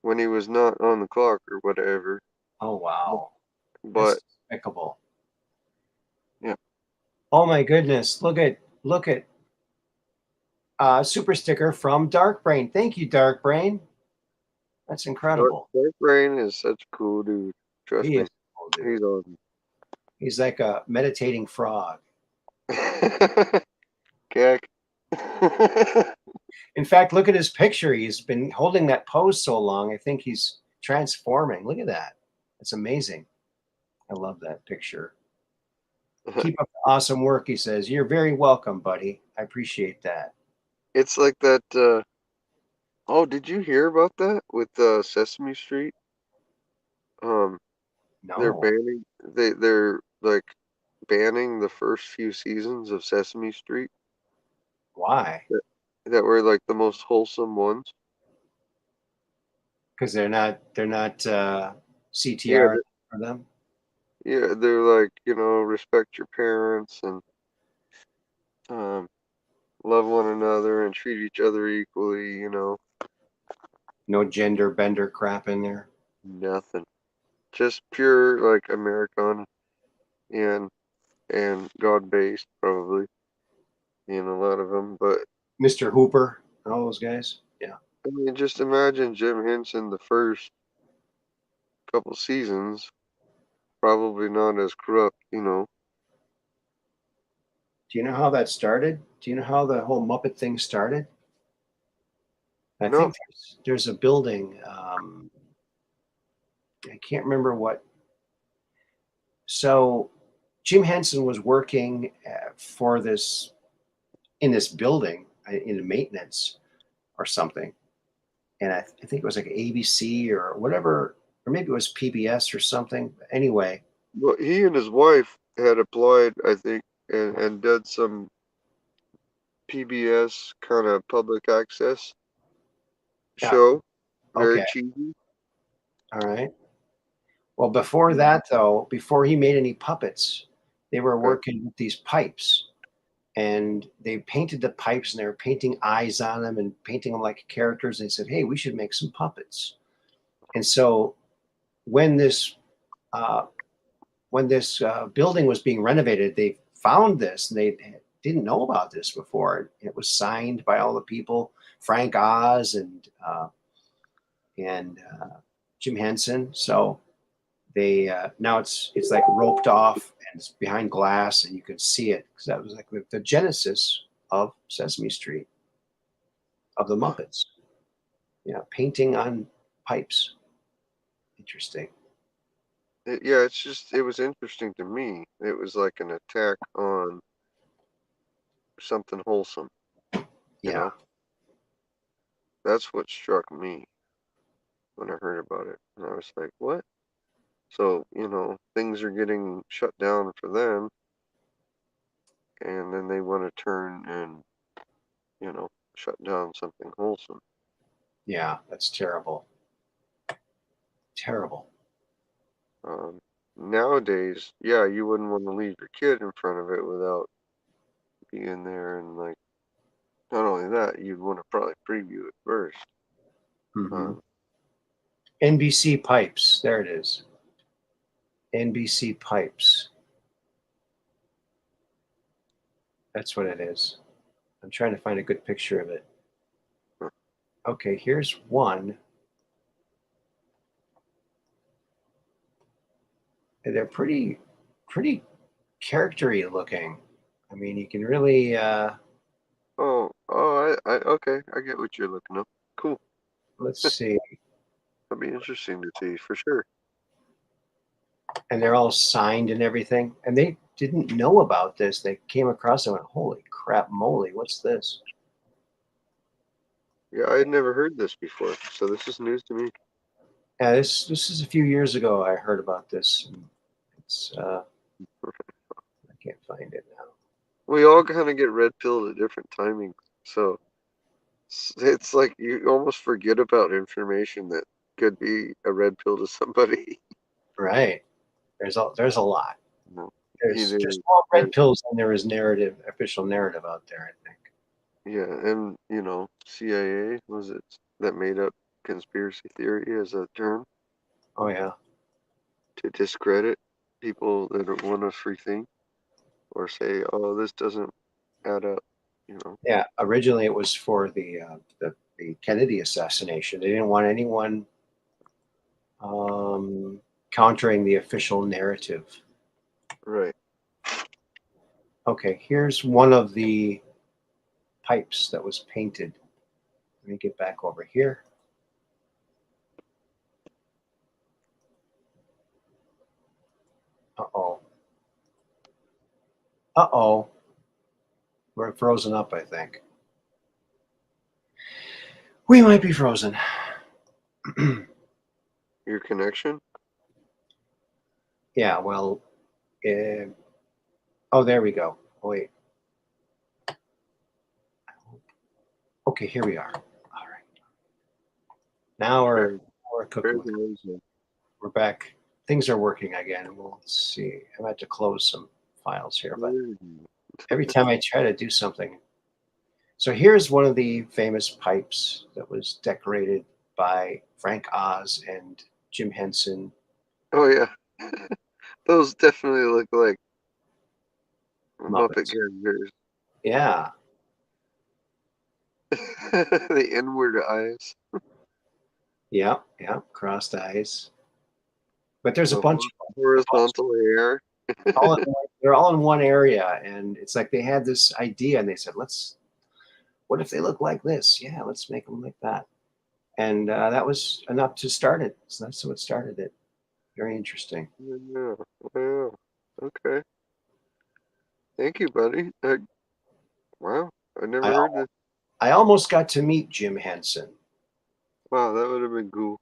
when he was not on the clock or whatever. Oh wow. But That's despicable. yeah, Oh my goodness. Look at super sticker from Dark Brain. Thank you, Dark Brain. That's incredible. Dark Brain is such a cool dude. Trust He me, is a cool dude. he's awesome. He's like a meditating frog. Cack. In fact, look at his picture. He's been holding that pose so long. I think he's transforming. Look at that. It's amazing. I love that picture. Keep up the awesome work, he says. You're very welcome, buddy. I appreciate that. It's like that. Oh, did you hear about that with Sesame Street? Um, they're No. banning. They're like banning the first few seasons of Sesame Street Why? that, that were like the most wholesome ones. Because they're not Yeah, CTR for them. yeah, they're like, respect your parents and um, love one another and treat each other equally. No gender bender crap in there. Nothing. Just pure like Americana and God based probably in a lot of them. But Mr. Hooper and all those guys. Yeah. I mean, just imagine Jim Henson the first couple seasons, probably not as corrupt. Do you know how that started? Do you know how the whole Muppet thing started? I No, think there's a building. I can't remember what. So Jim Henson was working for this in this building in the maintenance or something, and I think it was like ABC or whatever, or maybe it was PBS or something. Anyway, but he and his wife had applied, I think, and did some PBS kind of public access yeah, show, very okay, cheesy. all right. Well, before that though, before he made any puppets, they were Okay. working with these pipes, and they painted the pipes, and they were painting eyes on them and painting them like characters. And they said, "Hey, we should make some puppets." And so when this uh, building was being renovated, they found this, and they didn't know about this before. It was signed by all the people, Frank Oz and Jim Henson. So they now it's like roped off and it's behind glass, and you could see it because that was like the genesis of Sesame Street, of the Muppets. Yeah, painting on pipes. Interesting. Yeah, it was interesting to me. It was like an attack on something wholesome. You Yeah. know, that's what struck me when I heard about it, and I was like, what? So, things are getting shut down for them, and then they want to turn and, shut down something wholesome. Yeah, that's terrible. Terrible. Nowadays, yeah, you wouldn't want to leave your kid in front of it without being there, and like, not only that, you'd want to probably preview it first. Mm-hmm. Um, NBC pipes. There it is. NBC pipes. That's what it is. I'm trying to find a good picture of it. Okay, here's one. They're pretty charactery looking. I mean, you can really okay, I get what you're looking up. Cool. let's see. That'd be interesting to see for sure. And they're all signed and everything. And they didn't know about this. They came across it and went, holy crap moly, what's this? Yeah, I had never heard this before, so this is news to me. Yeah, this is a few years ago I heard about this. It's I can't find it now. We all kind of get red pilled at different timings, so it's like you almost forget about information that could be a red pill to somebody. Right. There's a lot. No, There's either more red there's pills than there is official narrative out there, I think. yeah, and CIA was it that made up conspiracy theory as a term Oh yeah. to discredit people that want a free thing or say, oh, this doesn't add up, you know. Yeah. Originally it was for the Kennedy assassination. They didn't want anyone countering the official narrative. Right. Okay, here's one of the pipes that was painted. Let me get back over here. Uh-oh. Uh-oh. We're frozen up, I think. We might be frozen. Your connection? Yeah, well, oh, there we go. Oh, wait. Okay, here we are. All right. Now we're cooking with it. We're back. Things are working again. We'll see. I'm about to close some files here, but every time I try to do something. So here's one of the famous pipes that was decorated by Frank Oz and Jim Henson. Oh yeah. Those definitely look like Muppet Muppets. characters. Yeah. The inward eyes. Yeah. Yeah. Crossed eyes. But there's a The bunch of them. horizontal hair. They're all in one area. And it's like they had this idea and they said, what if they look like this? Yeah, let's make them like that. And that was enough to start it. So that's what started it. Very interesting. Yeah. Wow. Okay. Thank you, buddy. Wow. I never heard this. I almost got to meet Jim Henson. Wow, that would have been cool.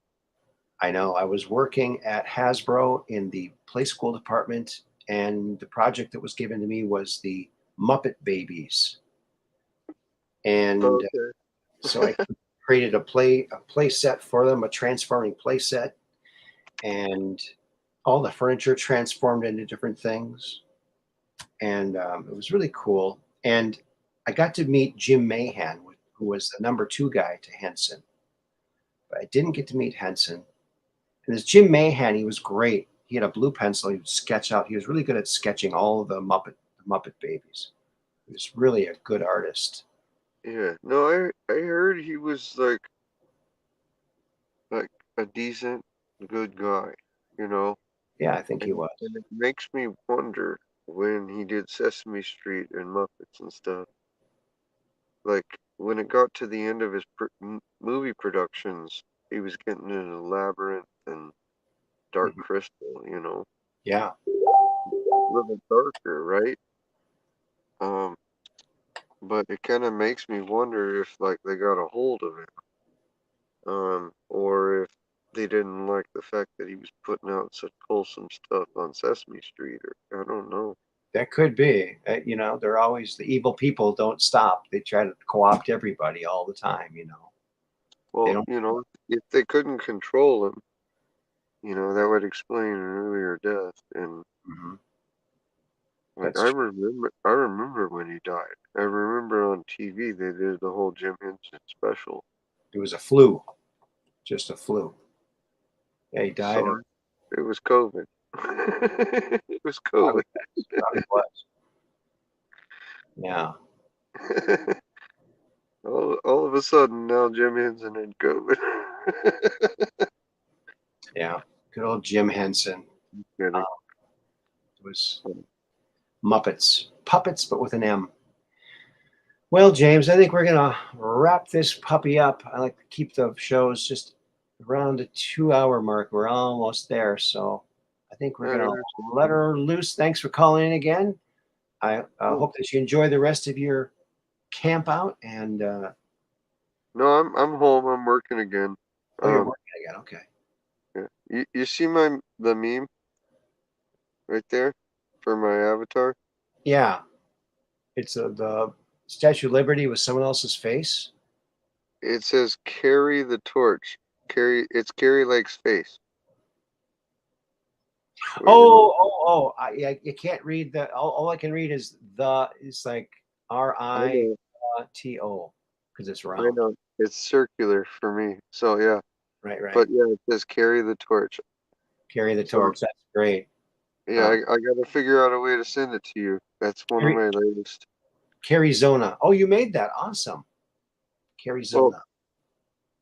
I know. I was working at Hasbro in the play school department, and the project that was given to me was the Muppet Babies. And Okay. so I created a play set for them, a transforming play set, and all the furniture transformed into different things. And it was really cool. And I got to meet Jim Mahan, who was the #2 guy to Henson. But I didn't get to meet Henson. And this Jim Mahan, he was great. He had a blue pencil. He would sketch out. He was really good at sketching all of the Muppet Babies. He was really a good artist. Yeah. No, I heard he was like a decent, good guy, you know? Yeah, I think he And was. it makes me wonder when he did Sesame Street and Muppets and stuff. Like, when it got to the end of his movie productions, he was getting into Labyrinth and Dark Mhm. Crystal, Yeah. a little darker, right? Um, but it kind of makes me wonder if like they got a hold of it, or if they didn't like the fact that he was putting out such wholesome stuff on Sesame Street, or I don't know. That could be. You know, they're always the evil people don't stop. They try to co-opt everybody all the time. You know, they Well, don't. if they couldn't control him, that would explain an earlier death. And Mhm. like That's true. I remember when he died. I remember on TV they did the whole Jim Henson special. It was a flu, just a flu. Yeah, he died of. Sorry, it was COVID. It was COVID. Probably was. Yeah, All of a sudden now Jim Henson had COVID. yeah. Good old Jim Henson. Uh, Kidding. it was Muppets, puppets, but with an M. Well, James, I think we're gonna wrap this puppy up. I like to keep the shows just around the 2 hour mark. We're almost there, so I think we're gonna let her loose. Thanks for calling in again. I hope that you enjoy the rest of your camp out. And No, I'm home. I'm working again. oh, you're working again. Okay. Yeah. You see the meme right there for my avatar? Yeah, it's the Statue of Liberty with someone else's face. It says carry the torch. It's Carrie Lake's face. Wait a minute. Yeah, you can't read the. All I can read is the. It's like I know. RITO because it's I round. know. It's circular for me. So yeah. Right, right. But yeah, it says carry the torch. Carry the So torch. That's great. yeah, Um, I gotta figure out a way to send it to you. That's one of Carry, my latest. Zona. Oh, you made that. Awesome. Carry Well, Zona.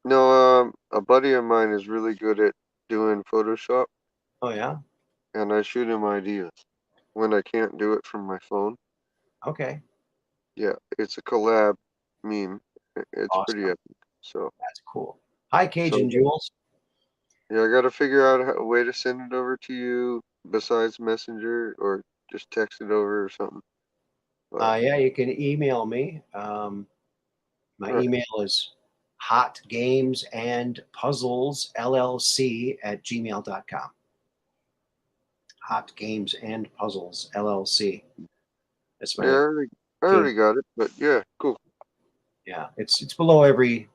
no, a buddy of mine is really good at doing Photoshop, Oh yeah. and I shoot him ideas when I can't do it from my phone. Okay. Yeah, it's a collab meme. It's pretty Awesome. epic. So, That's cool. Hi, so Cajun Jules. yeah, I gotta figure out a way to send it over to you besides Messenger or just text it over or something. But Yeah, you can email me. My all right, email is hotgamesandpuzzlesllc@gmail.com. Hotgamesandpuzzlesllc. That's yeah, my I game. already got it. But yeah, cool. Yeah, it's below it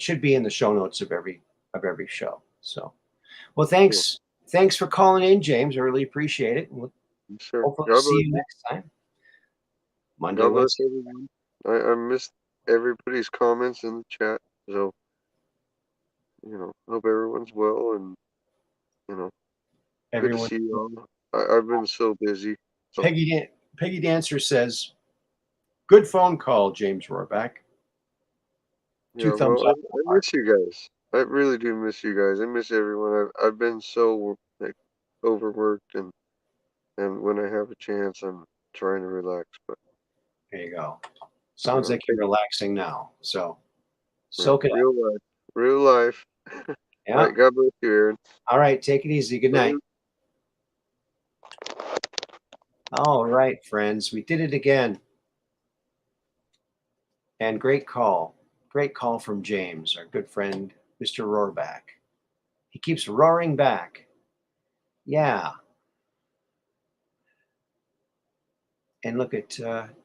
should be in the show notes of every show. So, well, Cool. thanks for calling in, James. I really appreciate it. We'll Sure. hopefully God see bless you you. next time. Monday, God bless Wednesday. everyone. I missed everybody's comments in the chat, so hope everyone's well, and you know, good to Everyone. see you all. I've been so busy. So Peggy Dancer says, "Good phone call, James Rohrback." Two yeah, thumbs well, up. I miss you guys. I really do miss you guys. I miss everyone. I've been so like overworked, and when I have a chance, I'm trying to relax. But There you go. Sounds like you're take relaxing now. So soak it up. real life, real life. All Yeah. right, God bless you, Aaron. All right. Take it easy. Good night. Later. All right, friends. We did it again. And great call. Great call from James, our good friend, Mr. Rohrback. He keeps roaring back. Yeah. And look at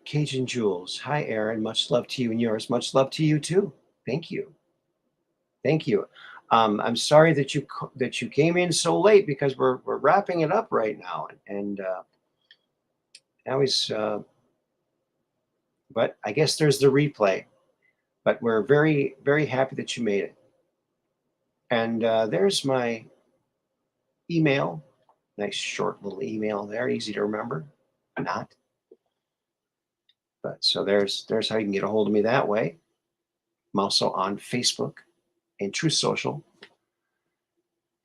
Cajun Jules. Hi, Aaron. Much love to you and yours. Much love to you too. Thank you. Thank you. I'm sorry that you came in so late because we're wrapping it up right now, and now he's. But I guess there's the replay. But we're very very happy that you made it. And there's my email. Nice short little email there, easy to remember. Not. But so there's how you can get a hold of me that way. I'm also on Facebook and Truth Social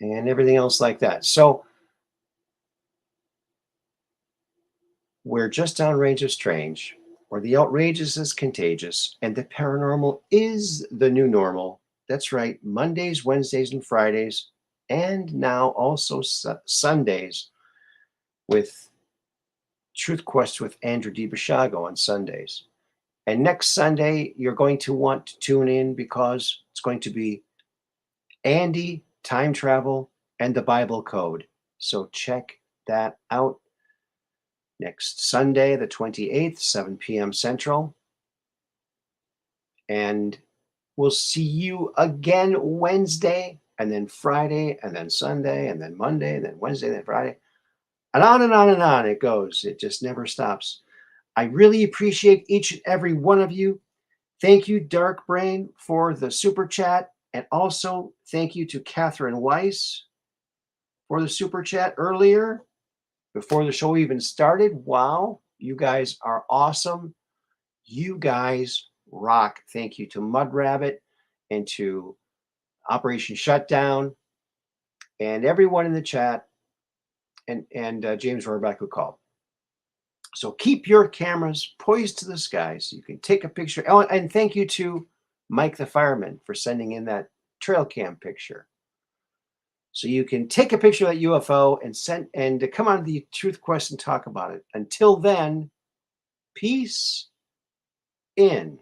and everything else like that. So we're just downrange of strange, where the outrageous is contagious, and the paranormal is the new normal. That's right, Mondays, Wednesdays, and Fridays, and now also Sundays with Truth Quest with Andrew DiBashago on Sundays. And next Sunday, you're going to want to tune in because it's going to be Andy, time travel, and the Bible code. So check that out next Sunday, the 28th, 7 p.m. Central. And we'll see you again Wednesday, and then Friday, and then Sunday, and then Monday, and then Wednesday, and then Friday. And on and on and on it goes. It just never stops. I really appreciate each and every one of you. Thank you, Dark Brain, for the super chat. And also thank you to Catherine Weiss for the super chat earlier before the show even started. Wow, you guys are awesome. You guys rock. Thank you to Mud Rabbit and to Operation Shutdown and everyone in the chat and James Rohrbeck who called. So keep your cameras poised to the sky so you can take a picture. Oh, and thank you to Mike the Fireman for sending in that trail cam picture. So you can take a picture of that UFO and send and to come on the Truth Quest and talk about it. Until then, peace in.